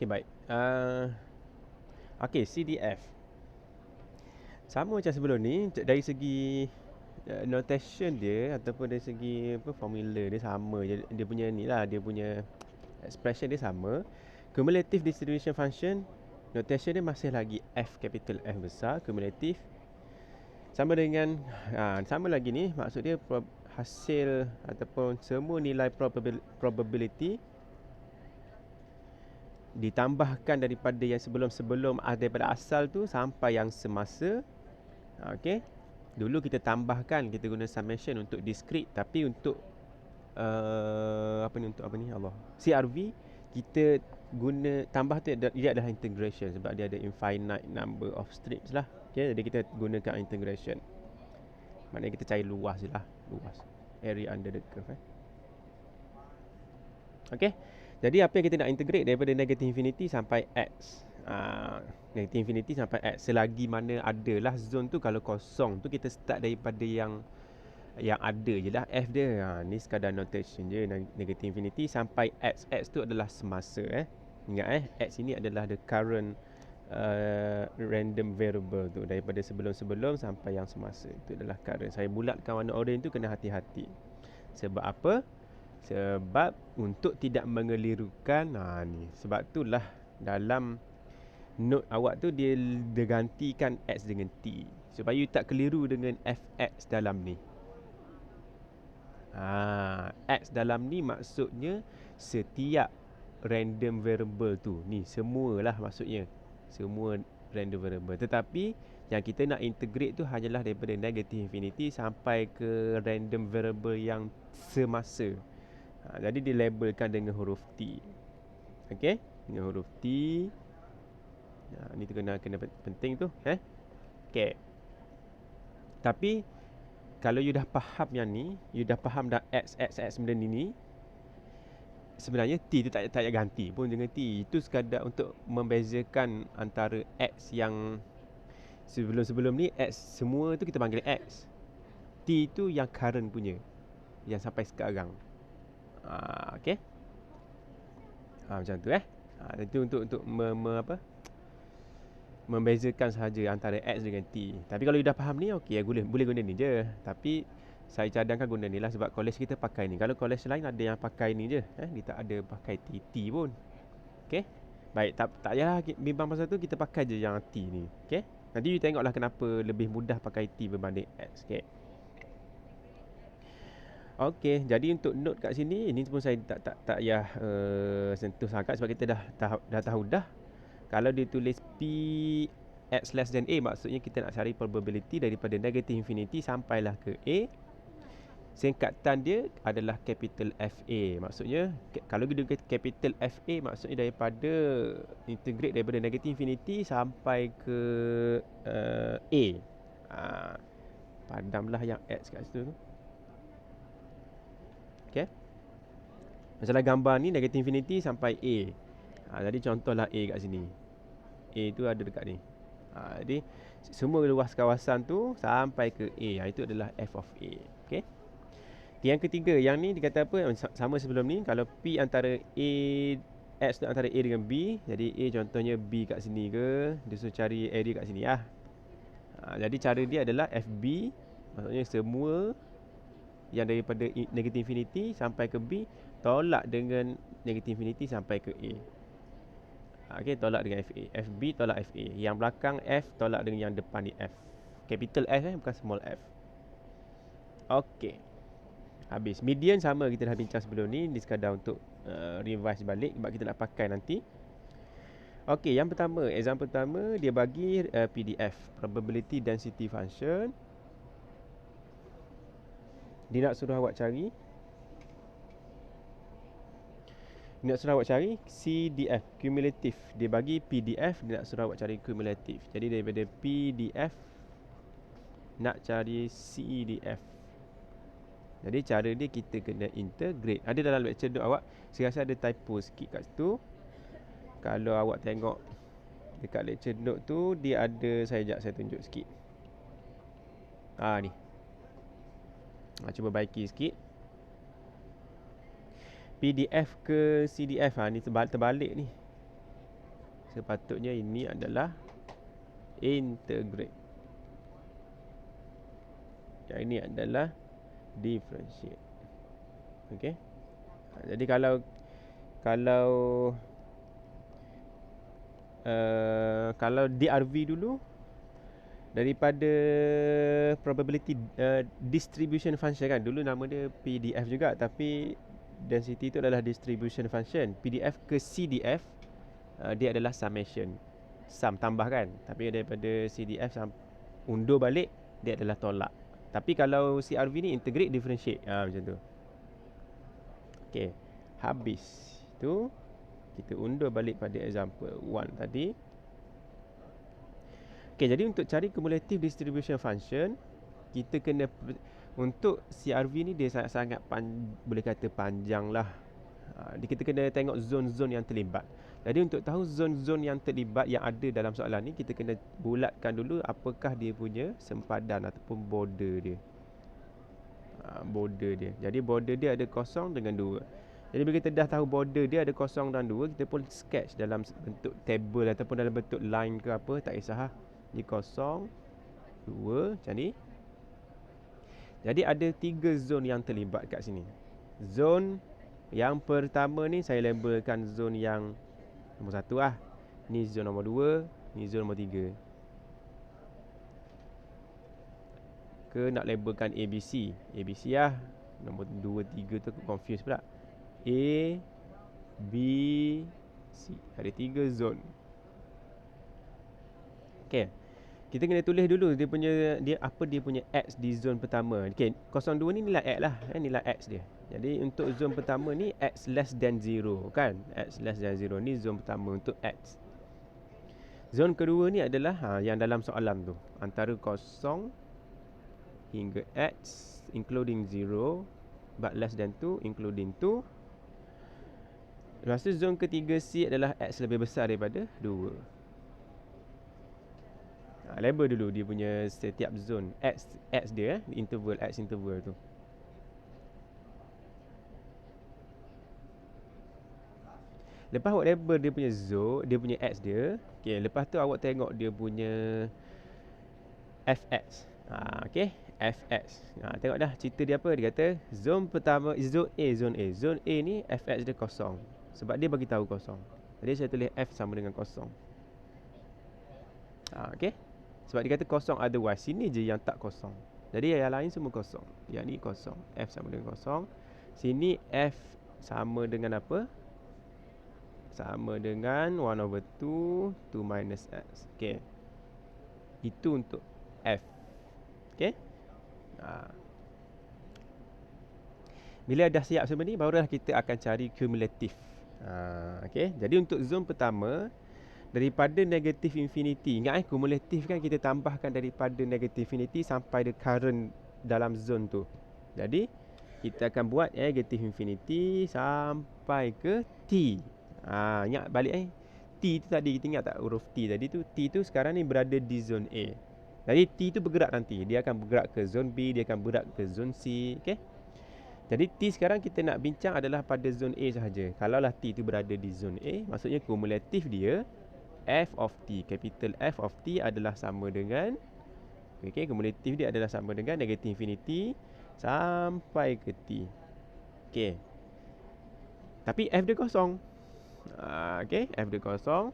Okay, baik. Okay, CDF sama macam sebelum ni. Dari segi notation dia ataupun dari segi formula dia sama je. Dia punya ni lah, dia punya expression dia sama. Cumulative distribution function, notation dia masih lagi F, capital F besar. Cumulative sama dengan sama lagi ni. Maksud dia hasil ataupun semua nilai probability ditambahkan daripada yang sebelum-sebelum, daripada asal tu sampai yang semasa. Okay, dulu kita tambahkan, kita guna summation untuk discrete. Tapi untuk CRV kita guna tambah tu, dia adalah integration sebab dia ada infinite number of strips lah. Okay, jadi kita gunakan integration. Maknanya kita cari luas je lah, luas area under the curve. Okay, jadi apa yang kita nak integrate daripada negative infinity sampai X. Negative infinity sampai X. Selagi mana adalah zone tu. Kalau kosong tu kita start daripada yang ada je lah F dia. Ni sekadar notation je. Negative infinity sampai X. X tu adalah semasa. Ingat X ini adalah the current random variable tu. Daripada sebelum-sebelum sampai yang semasa. Itu adalah current. Saya bulatkan warna orange tu, kena hati-hati. Sebab apa? Sebab untuk tidak mengelirukan. Ni sebab itulah dalam note awak tu dia gantikan X dengan T, supaya you tak keliru dengan Fx dalam ni. X dalam ni maksudnya setiap random variable tu. Ni semualah maksudnya, semua random variable. Tetapi yang kita nak integrate tu hanyalah daripada negative infinity sampai ke random variable yang semasa. Jadi dilabelkan dengan huruf T. Okey, dengan huruf T. Ni tu kena penting tu, Okey. Tapi kalau you dah faham yang ni, you dah faham dah X benda ni, sebenarnya T tu tak payah ganti pun dengan T. Itu sekadar untuk membezakan antara X yang sebelum-sebelum ni, X semua tu kita panggil X. T tu yang current punya, yang sampai sekarang. Okey. Macam tu itu untuk membezakan sahaja antara X dengan T. Tapi kalau you dah faham ni, okey, boleh guna ni je. Tapi saya cadangkan guna ni lah sebab college kita pakai ni. Kalau college lain ada yang pakai ni je, dia tak ada pakai T pun. Okey. Baik, tak payah bimbang pasal tu, kita pakai je yang T ni. Okey. Nanti you tengoklah kenapa lebih mudah pakai T berbanding X. Okey. Okey, jadi untuk note kat sini, ini pun saya tak payah sentuh sangat sebab kita dah tahu dah. Kalau ditulis P X less than A, maksudnya kita nak cari probability daripada negative infinity sampailah ke A. Singkatan dia adalah capital FA. Maksudnya kalau kita capital FA, maksudnya daripada integrate daripada negative infinity sampai ke A. Padamlah yang X kat situ tu. Okey. Masalah gambar ni negative infinity sampai A. Jadi contohlah A kat sini. A tu ada dekat ni. Jadi semua luas kawasan tu sampai ke A. Itu adalah f of A. Okey. Yang ketiga, yang ni dikata apa? Sama sebelum ni. Kalau P antara A, X antara A dengan B, jadi A contohnya B kat sini ke, dia suruh cari area kat sini lah. Jadi cara dia adalah FB. Maksudnya semua yang daripada negative infinity sampai ke B tolak dengan negative infinity sampai ke A. Okey, tolak dengan FA. FB tolak FA. Yang belakang F tolak dengan yang depan ni F. Capital F bukan small f. Okey. Habis. Median sama kita dah bincang sebelum ni. Ini sekadar untuk revise balik sebab kita nak pakai nanti. Okey, yang pertama, example pertama dia bagi PDF, probability density function. Dia nak suruh awak cari CDF, cumulative. Dia bagi PDF, dia nak suruh awak cari cumulative. Jadi daripada PDF nak cari CDF. Jadi cara dia kita kena integrate. Ada dalam lecture note awak, saya rasa ada typo sikit kat situ. Kalau awak tengok dekat lecture note tu, dia ada, saya tunjuk sikit. Ni. Cuba baiki sikit. PDF ke CDF, ni terbalik ni. Sepatutnya ini adalah integrate. Yang ini adalah differentiate. Okey. Jadi kalau DRV dulu, daripada probability distribution function kan, dulu nama dia PDF juga, tapi density itu adalah distribution function. PDF ke CDF, dia adalah summation, sum tambah kan, tapi daripada CDF undur balik, dia adalah tolak. Tapi kalau CRV ni integrate, differentiate, macam tu. Okey, habis tu kita undur balik pada example 1 tadi. Okey, jadi untuk cari cumulative distribution function, kita kena, untuk CRV ni dia sangat-sangat boleh kata panjang lah. Kita kena tengok zon-zon yang terlibat. Jadi untuk tahu zon-zon yang terlibat yang ada dalam soalan ni, kita kena bulatkan dulu apakah dia punya sempadan ataupun border dia. Border dia. Jadi border dia ada 0 dengan 2. Jadi bila kita dah tahu border dia ada 0 dan 2, kita pun sketch dalam bentuk table ataupun dalam bentuk line ke apa, tak kisah. Ni 0, 2 macam ni. Jadi ada 3 zon yang terlibat kat sini. Zon yang pertama ni saya labelkan zon yang nombor 1 lah. Ni zon nombor 2, ni zon nombor 3. Ke nak labelkan ABC. ABC lah. Nombor 2, 3 tu confuse pula. A, B, C. Ada 3 zon. Okay. kita kena tulis dulu dia punya X di zon pertama. Okey, 02 ni nilai X lah, nilai X dia. Jadi untuk zon pertama ni X less than 0 kan? X less than 0 ni zon pertama untuk X. Zon kedua ni adalah yang dalam soalan tu, antara 0 hingga X including 0 but less than 2 including 2. Lepas tu zon ketiga C adalah X lebih besar daripada 2. Label dulu dia punya setiap zon X dia, interval X interval tu. Lepas awak label dia punya zone, dia punya X dia. Okay, lepas tu awak tengok dia punya Fx. Okay, Fx. Tengok dah cerita dia apa. Dia kata zon pertama, zon A. Zon A ni Fx dia kosong. Sebab dia bagi tahu kosong. Jadi saya tulis F sama dengan kosong. Okay. Sebab dia kata kosong otherwise. Sini je yang tak kosong. Jadi yang lain semua kosong. Yang ni kosong. F sama dengan kosong. Sini F sama dengan apa? Sama dengan 1/2 2 minus X. Okay. Itu untuk F. Okay. Bila dah siap semua ni, barulah kita akan cari cumulative. Okay. Jadi untuk zon pertama, daripada negatif infinity, ingat kumulatif kan kita tambahkan daripada negatif infinity sampai the current dalam zon tu. Jadi kita akan buat negatif infinity sampai ke T. Ingat balik T tu tadi, kita ingat tak huruf T tadi tu? T tu sekarang ni berada di zon A. Jadi T tu bergerak nanti, dia akan bergerak ke zon B, dia akan bergerak ke zon C. Okay. Jadi T sekarang kita nak bincang adalah pada zon A sahaja. Kalaulah T tu berada di zon A, maksudnya kumulatif dia F of T, capital F of T adalah sama dengan, okay, kumulatif dia adalah sama dengan negatif infinity sampai ke T. Okay. Tapi F dia kosong. Okay, F dia kosong.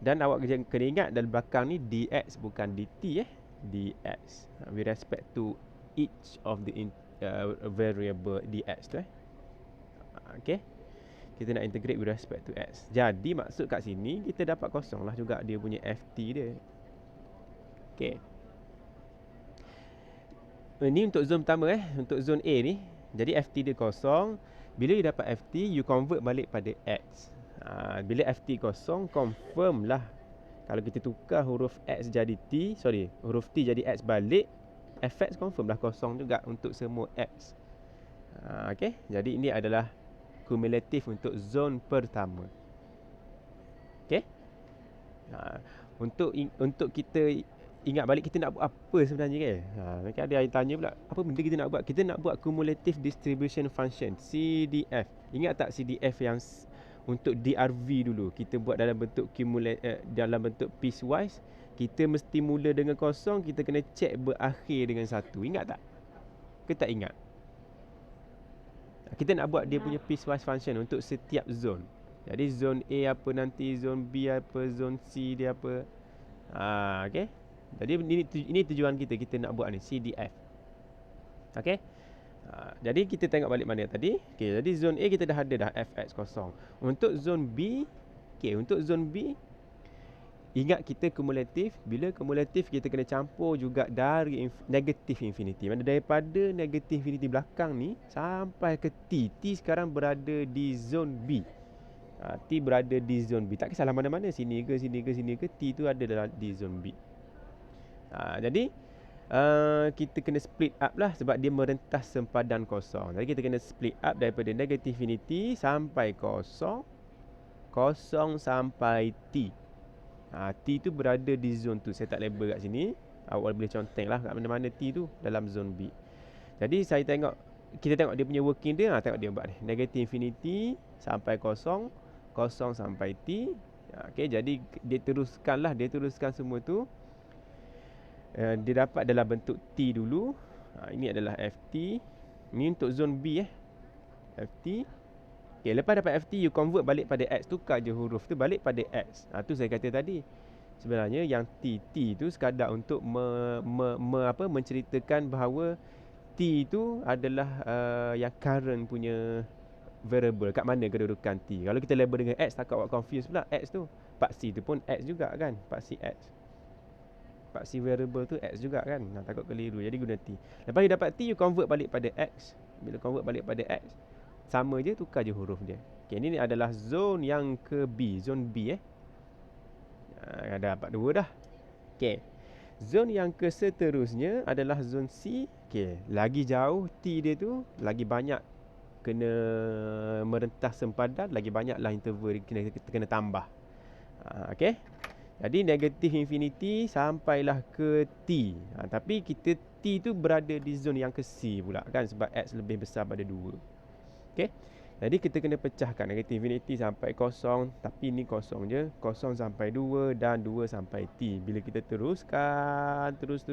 Dan awak kena ingat dalam belakang ni dx bukan dt dx. With respect to each of the variable dx tu Okay. Kita nak integrate with respect to x. Jadi maksud kat sini kita dapat kosong lah juga dia punya ft dia. Okay. Ini untuk zon pertama untuk zon A ni. Jadi ft dia kosong. Bila you dapat ft, you convert balik pada x. Bila ft kosong, confirm lah. Kalau kita tukar huruf x jadi t, huruf t jadi x balik, fx confirm lah kosong juga untuk semua x. Okay. Jadi ini adalah kumulatif untuk zon pertama. Okay. Untuk kita ingat balik kita nak buat apa sebenarnya kan? Mungkin ada yang tanya pula, apa benda kita nak buat? Kita nak buat cumulative distribution function, CDF. Ingat tak CDF yang untuk DRV dulu kita buat dalam bentuk dalam bentuk piecewise? Kita mesti mula dengan kosong, kita kena check berakhir dengan 1. Ingat tak? Ke tak ingat? Kita nak buat dia punya piecewise function untuk setiap zone. Jadi zone A apa nanti, zone B apa, zone C dia apa. Okay. Jadi ini tujuan kita nak buat ni, CDF. Okay. Jadi kita tengok balik mana tadi. Okay, jadi zone A kita dah ada dah fx kosong. Untuk zone B, okay, untuk zone B, ingat kita kumulatif. Bila kumulatif kita kena campur juga dari negatif infinity. Mana daripada negatif infinity belakang ni sampai ke T. T sekarang berada di zone B. T berada di zone B. Tak kisahlah mana-mana, sini ke sini ke sini ke, T tu ada dalam di zone B. Jadi kita kena split up lah sebab dia merentas sempadan kosong. Jadi kita kena split up daripada negatif infinity sampai kosong, kosong sampai T. T tu berada di zone tu. Saya tak label kat sini. Awak boleh conteng lah kat mana-mana T tu dalam zone B. Jadi kita tengok dia punya working dia. Tengok dia buat ni, negatif infinity sampai kosong, kosong sampai T. Okay, jadi dia teruskan semua tu. Dia dapat dalam bentuk T dulu. Ini adalah FT. Ini untuk zone B FT. Okay, lepas dapat FT, you convert balik pada X. Tukar je huruf tu balik pada X. Tu saya kata tadi, sebenarnya yang T tu sekadar untuk menceritakan bahawa T tu adalah yang current punya variable. Kat mana kedudukan T. Kalau kita label dengan X, takut awak confuse pula X tu. Part C tu pun X juga kan, part C X. Paksi variable tu X juga kan. Takut keliru. Jadi guna T. Lepas you dapat T, you convert balik pada X. Bila convert balik pada X, sama je, tukar je huruf dia. Okay, ini adalah zone yang ke B. Zone B dah dapat 2 dah. Okay. Zone yang ke seterusnya adalah zone C. Okay. Lagi jauh T dia tu, lagi banyak kena merentas sempadan, lagi banyaklah interval kena tambah. Okay. Jadi negatif infinity sampailah ke T. Tapi kita T tu berada di zone yang ke C pula kan, sebab X lebih besar pada 2. Okay. Jadi kita kena pecahkan negatif infinity sampai kosong. Tapi ni kosong je. Kosong sampai 2 dan 2 sampai T. Bila kita teruskan terus,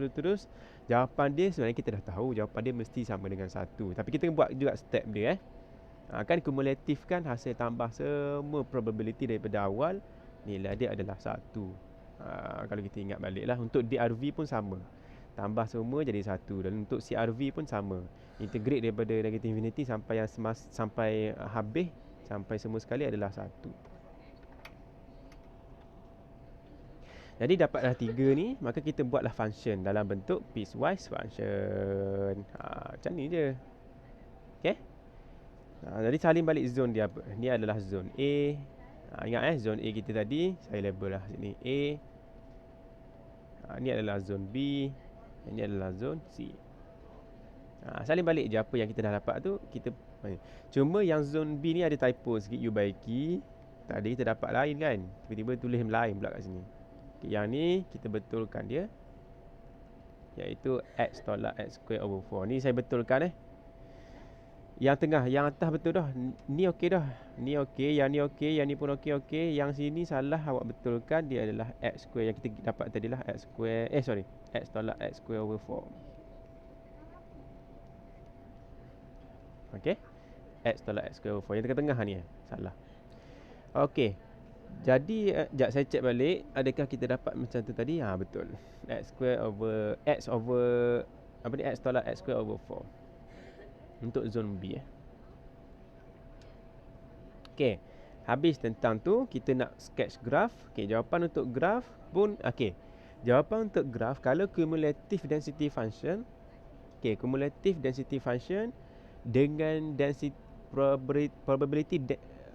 jawapan dia sebenarnya kita dah tahu. Jawapan dia mesti sama dengan 1. Tapi kita buat juga step dia kan kumulatif kan, hasil tambah semua probability daripada awal, nilai dia adalah 1. Kalau kita ingat balik lah, untuk DRV pun sama, tambah semua jadi 1. Dan untuk CRV pun sama, integrate daripada negative infinity sampai yang sampai habis, sampai semua sekali adalah 1. Jadi dapatlah 3 ni, maka kita buatlah function dalam bentuk piecewise function. Macam ni je. Okay. Jadi salin balik zone dia apa. Ni adalah zone A. Ingat zone A kita tadi, saya label lah sini A. Ni adalah zone B. Ini adalah zone C. Salin balik je apa yang kita dah dapat tu. Cuma yang zone B ni ada typo sikit, you baiki. Tadi kita dapat lain kan, tiba-tiba tulis lain pula kat sini. Yang ni kita betulkan dia, iaitu X tolak X square over 4. Ni saya betulkan Yang tengah, yang atas betul dah. Ni okey dah. Ni okey, yang ni okey, yang ni pun okey. Yang sini salah, awak betulkan. Dia adalah X square yang kita dapat tadi lah, X square, X tolak X square over 4. Okey. X tolak X square over 4. Yang tengah-tengah ni salah. Okey. Jadi, sekejap saya cek balik. Adakah kita dapat macam tu tadi? Betul. X square over X tolak X square over 4. Untuk zone B Okey. Habis tentang tu, kita nak sketch graph. Okey, jawapan untuk graph pun jawapan untuk graph kalau cumulative density function. Okey, cumulative density function dengan density probability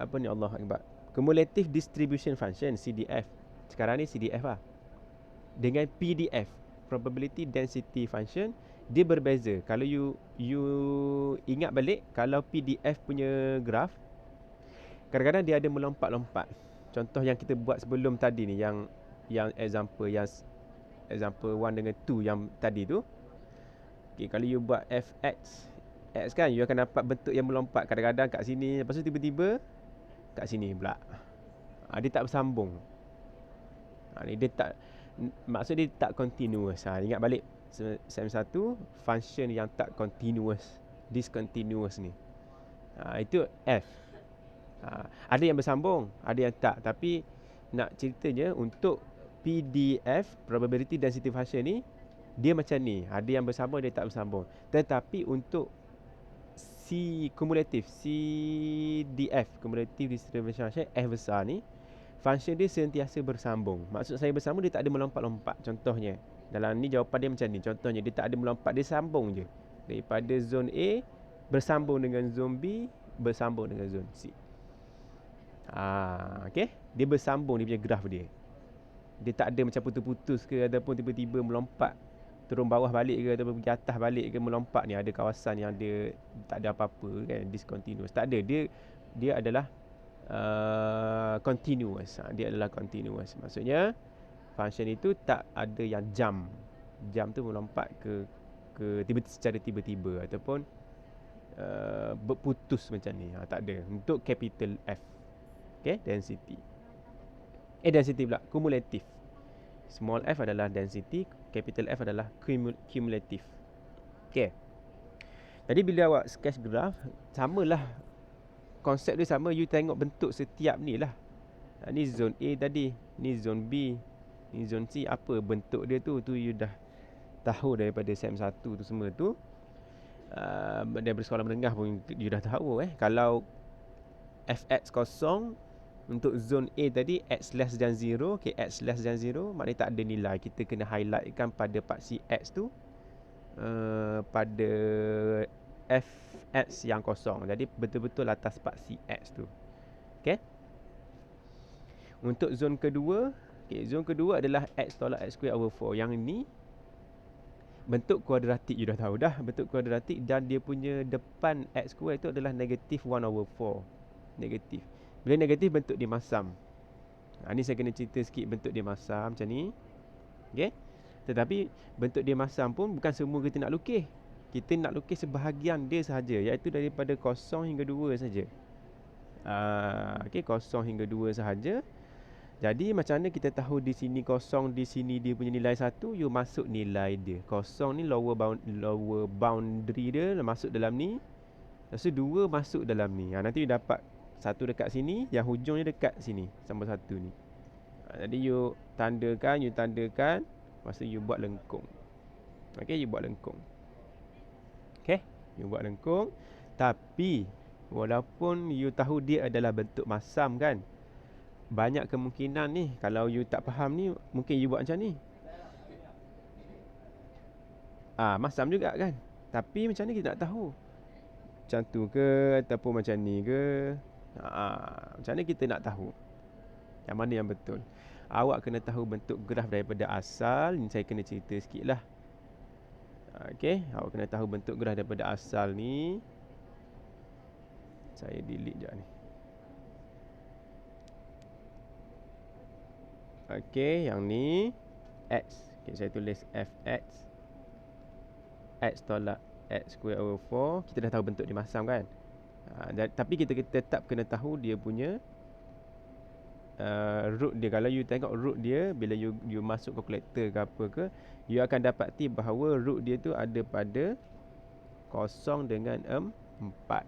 Allah Akbar. Cumulative distribution function CDF. Sekarang ni CDF lah. Dengan PDF, probability density function, dia berbeza. Kalau you ingat balik, kalau PDF punya graph, kadang-kadang dia ada melompat-lompat. Contoh yang kita buat sebelum tadi ni, yang example 1 dengan 2 yang tadi tu. Okay, kalau you buat fx X kan, you akan dapat bentuk yang melompat. Kadang-kadang kat sini, lepas tu tiba-tiba kat sini pula. Dia tak bersambung. Dia tak, maksud dia tak continuous. Ingat balik sem 1, function yang tak continuous, discontinuous ni, itu F. Ada yang bersambung, ada yang tak. Tapi nak ceritanya, untuk PDF, probability density function ni, dia macam ni, ada yang bersambung, ada yang tak bersambung. Tetapi untuk cumulative CDF, cumulative distribution function, F besar ni, function dia sentiasa bersambung. Maksud saya bersambung, dia tak ada melompat-lompat. Contohnya dalam ni jawapan dia macam ni. Contohnya dia tak ada melompat, dia sambung je. Daripada zone A bersambung dengan zone B, bersambung dengan zone C. Okay. Dia bersambung, dia punya graf dia. Dia tak ada macam putus-putus ke, ataupun tiba-tiba melompat turun bawah balik ke, ataupun pergi atas balik ke, melompat ni. Ada kawasan yang dia tak ada apa-apa kan, discontinuous. Tak ada. Dia adalah continuous. Dia adalah continuous. Maksudnya function itu tak ada yang jump. Jump tu melompat ke secara tiba-tiba, ataupun berputus macam ni. Tak ada. Untuk capital F. Okay, density. Density pula, cumulative. Small f adalah density, capital F adalah cumulative. Okay. Jadi bila awak sketch graph, samalah. Konsep dia sama, you tengok bentuk setiap ni lah. Ni zone A tadi, ni zone B, ni zone C. Apa bentuk dia tu you dah tahu daripada SEM 1 tu semua tu. Daripada sekolah menengah pun you dah tahu. Kalau fx kosong, Untuk zone A tadi x less than 0. Okay, x less than 0 maknanya tak ada nilai. Kita kena highlightkan pada paksi x tu pada fx yang kosong. Jadi betul-betul atas paksi x tu. Okay. Untuk zone kedua, okay, zone kedua adalah x tolak x square over 4. Yang ni bentuk kuadratik, you dah tahu dah bentuk kuadratik, dan dia punya depan x square tu adalah negatif 1 over 4. Negatif. Bila negatif, bentuk dia masam. Ni saya kena cerita sikit bentuk dia masam macam ni. Okay. Tetapi bentuk dia masam pun bukan semua kita nak lukis. Kita nak lukis sebahagian dia sahaja, iaitu daripada 0 hingga 2 saja. Okay, 0 hingga 2 sahaja. Jadi macam mana kita tahu di sini kosong, di sini dia punya nilai 1, you masuk nilai dia. Kosong ni lower boundary dia masuk dalam ni. Lepas tu 2 masuk dalam ni. Nanti you dapat 1 dekat sini, yang hujungnya dekat sini sama 1 ni. Jadi you tandakan, lepas tu you buat lengkung. Okay, you buat lengkung. Okay, you buat lengkung. Tapi walaupun you tahu dia adalah bentuk masam kan, banyak kemungkinan ni, kalau you tak faham ni, mungkin you buat macam ni. Masam juga kan. Tapi macam ni kita nak tahu, macam tu ke ataupun macam ni ke. Macam ni kita nak tahu yang mana yang betul. Awak kena tahu bentuk graf daripada asal. Ni saya kena cerita sikit lah. Okay, awak kena tahu bentuk graf daripada asal ni. Saya delete sekejap ni. Okay, yang ni x. Okay, saya tulis fx. X tolak x square over 4. Kita dah tahu bentuk dia masam kan. Tapi kita tetap kena tahu dia punya root dia. Kalau you tengok root dia, bila you masuk kalkulator ke apa ke, you akan dapati bahawa root dia tu ada pada 0 dengan 4.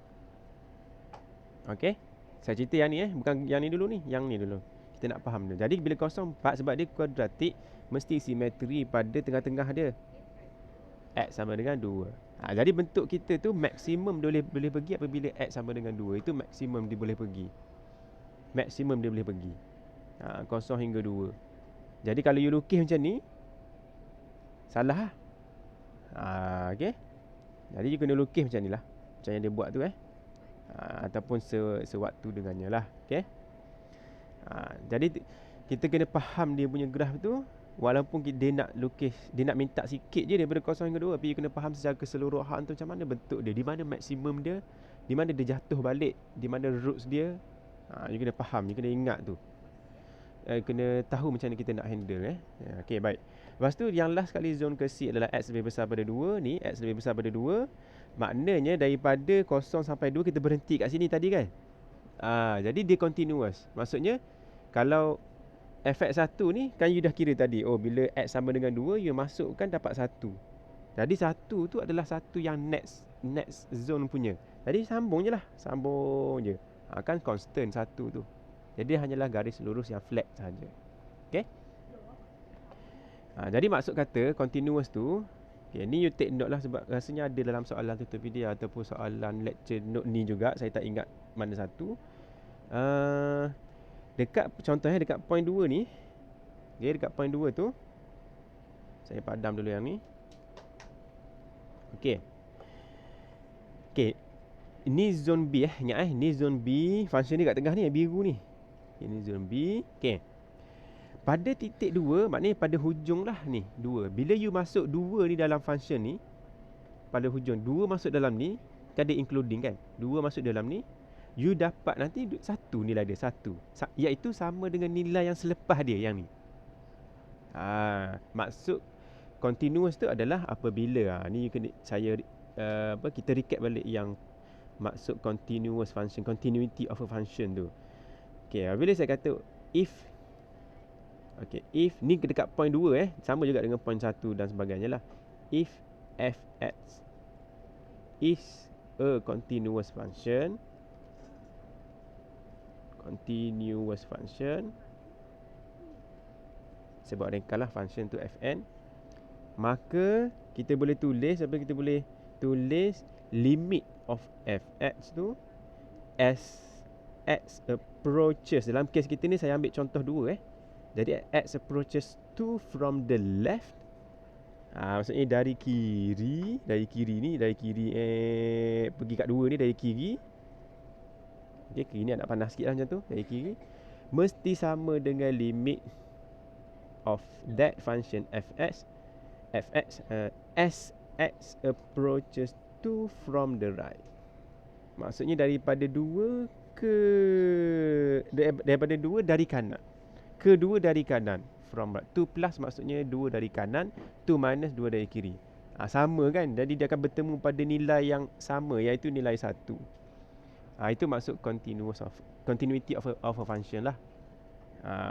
Okay, saya cerita yang ni bukan yang ni dulu ni. Yang ni dulu kita nak faham dia. Jadi bila 0, 4 sebab dia kuadratik, mesti simetri pada tengah-tengah dia. X sama dengan 2. Jadi bentuk kita tu maksimum boleh pergi apabila X sama dengan 2. Itu maksimum dia boleh pergi. Maksimum dia boleh pergi 0 hingga 2. Jadi kalau you lukis macam ni, salah lah. Okay. Jadi you kena lukis macam ni lah, macam yang dia buat tu ataupun sewaktu dengannya lah. Okay. Jadi kita kena faham dia punya graf tu. Walaupun dia nak lukis, dia nak minta sikit je daripada 0 hingga 2, tapi you kena faham secara keseluruhan tu macam mana bentuk dia, di mana maksimum dia, di mana dia jatuh balik, di mana roots dia. You kena faham, you kena ingat tu. Kena tahu macam mana kita nak handle. Okay, baik. Lepas tu yang last kali zone ke C adalah X lebih besar pada 2. Ni X lebih besar pada 2, maknanya daripada 0 sampai 2 kita berhenti kat sini tadi kan. Jadi dia continuous. Maksudnya kalau fx1 ni kan you dah kira tadi, bila x sama dengan 2, you masukkan dapat 1. Jadi 1 tu adalah satu yang next zone punya. Jadi sambung je lah, sambung je. Kan constant 1 tu. Jadi hanyalah garis lurus yang flat sahaja. Okay. Jadi maksud kata continuous tu, okay, ni you take note lah, sebab rasanya ada dalam soalan tutur video ataupun soalan lecture note ni juga. Saya tak ingat mana satu. Dekat contohnya dekat point 2 ni. Okay, dekat point 2 tu, saya padam dulu yang ni. Okay. Okay, ini zone B ingat ni zone B. Function ni kat tengah ni yang biru ni. Ini zone B. Okay, pada titik 2, maknanya pada hujung lah ni 2. Bila you masuk 2 ni dalam function ni, pada hujung 2 masuk dalam ni, kan ada including kan, 2 masuk dalam ni, you dapat nanti 1 nilai dia, 1, iaitu sama dengan nilai yang selepas dia yang ni. Maksud continuous tu adalah apabila ni you kena, kita recap balik yang maksud continuous function, continuity of a function tu. Okay, bila saya kata if ni dekat point 2 sama juga dengan point 1 dan sebagainya lah. If fx is a continuous function, saya buat ringkas lah function tu fn, maka kita boleh tulis limit of fx tu as x approaches, dalam kes kita ni saya ambil contoh 2 Jadi x approaches 2 from the left. Maksudnya dari kiri ni, dari kiri pergi kat 2 ni, dari kiri. Okay, kiri ni nak panas sikit lah macam tu. Dari kiri mesti sama dengan limit of that function fx as x approaches 2 from the right. Maksudnya daripada 2 daripada 2 dari kanan ke 2 dari kanan, from right. 2 plus maksudnya 2 dari kanan, 2 minus 2 dari kiri. Sama kan? Jadi dia akan bertemu pada nilai yang sama, iaitu nilai 1. Itu maksud continuity of a function lah.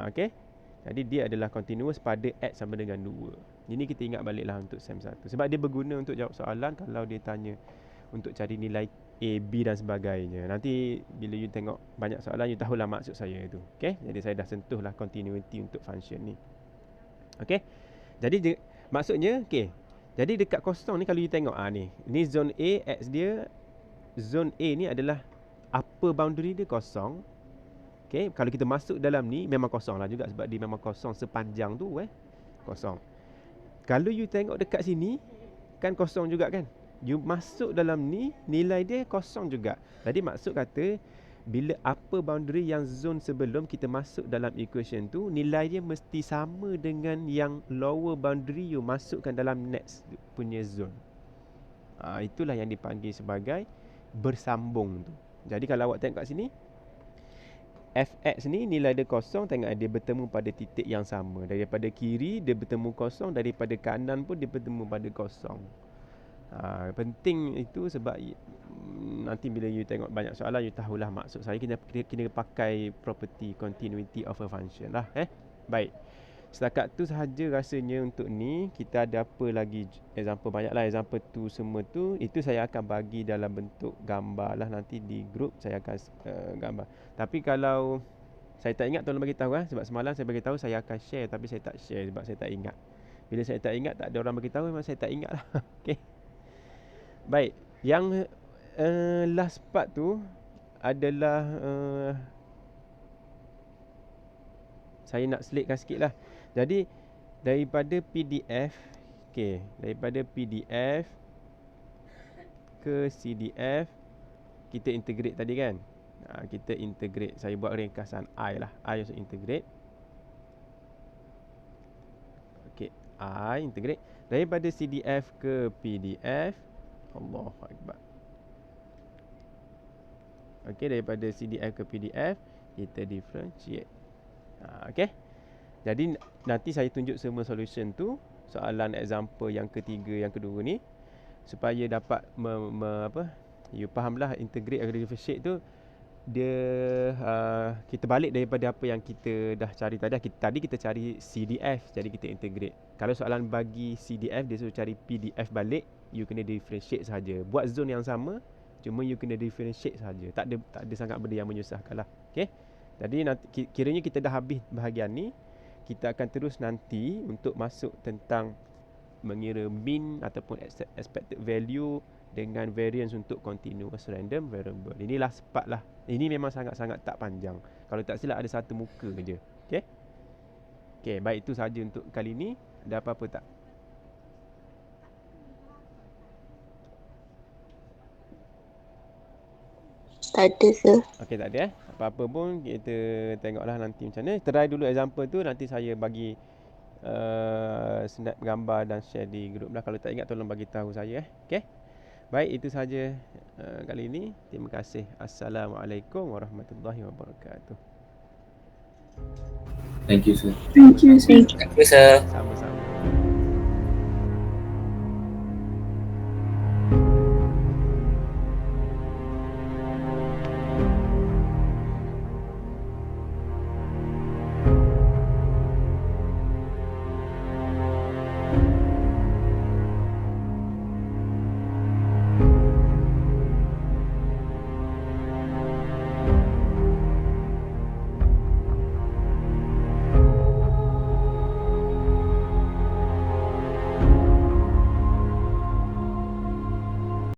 Okay. Jadi dia adalah continuous pada x sama dengan 2. Ini kita ingat balik lah untuk SEM 1. Sebab dia berguna untuk jawab soalan kalau dia tanya untuk cari nilai A, B dan sebagainya. Nanti bila you tengok banyak soalan, you tahulah maksud saya itu. Okay. Jadi saya dah sentuh lah continuity untuk function ni. Okay. Jadi maksudnya, okay. Jadi dekat kosong ni kalau you tengok ni zone A, X dia, zone A ni adalah upper boundary dia kosong. Okay. Kalau kita masuk dalam ni memang kosong lah juga, sebab dia memang kosong sepanjang tu kosong. Kalau you tengok dekat sini kan kosong juga kan. You masuk dalam ni, nilai dia kosong juga. Jadi maksud kata bila upper boundary yang zone sebelum kita masuk dalam equation tu, nilai dia mesti sama dengan yang lower boundary you masukkan dalam next punya zone. Itulah yang dipanggil sebagai bersambung tu. Jadi kalau awak tengok kat sini, fx ni nilai dia kosong, tengok dia bertemu pada titik yang sama. Daripada kiri dia bertemu kosong, daripada kanan pun dia bertemu pada kosong. Penting itu sebab nanti bila you tengok banyak soalan, you tahulah maksud saya. Kita pakai property continuity of a function lah. Baik, setakat tu sahaja rasanya untuk ni. Kita ada apa lagi example, banyak lah example tu semua tu. Itu saya akan bagi dalam bentuk gambar lah. Nanti di group saya akan gambar. Tapi kalau saya tak ingat, tolong bagi tahu sebab semalam saya bagi tahu saya akan share, tapi saya tak share sebab saya tak ingat. Bila saya tak ingat, tak ada orang bagi tahu, memang saya tak ingat lah. Okay. Baik, yang last part tu adalah saya nak selitkan sikit lah. Jadi daripada PDF, okay, daripada PDF ke CDF kita integrate tadi kan. Kita integrate, saya buat ringkasan I lah. I also integrate. Okay, I integrate daripada CDF ke PDF. Allahu Akbar. Okay, daripada CDF ke PDF kita differentiate. Okay. Jadi nanti saya tunjuk semua solution tu, soalan example yang ketiga, yang kedua ni, supaya dapat you fahamlah integrate atau differentiate tu. Dia kita balik daripada apa yang kita dah cari tadi. Tadi kita cari CDF, jadi kita integrate. Kalau soalan bagi CDF, dia suruh cari PDF balik, you kena differentiate saja. Buat zone yang sama, cuma you kena differentiate saja. Tak ada sangat benda yang menyusahkan lah. Okay. Jadi nanti kiranya kita dah habis bahagian ni, kita akan terus nanti untuk masuk tentang mengira mean ataupun expected value dengan variance untuk continuous random variable. Ini last part lah. Ini memang sangat-sangat tak panjang. Kalau tak silap ada satu muka je. Okay. Okay, baik, itu saja untuk kali ni. Ada apa-apa tak? Tak ada, sir. Okay, tak ada apa-apa pun. Kita tengoklah nanti macam mana. Try dulu example tu. Nanti saya bagi snap gambar dan share di group lah. Kalau tak ingat, tolong bagi tahu saya. Okay. Baik, itu saja kali ini. Terima kasih. Assalamualaikum warahmatullahi wabarakatuh. Thank you, sir. Thank you, sir. Thank you, sir. Sama-sama.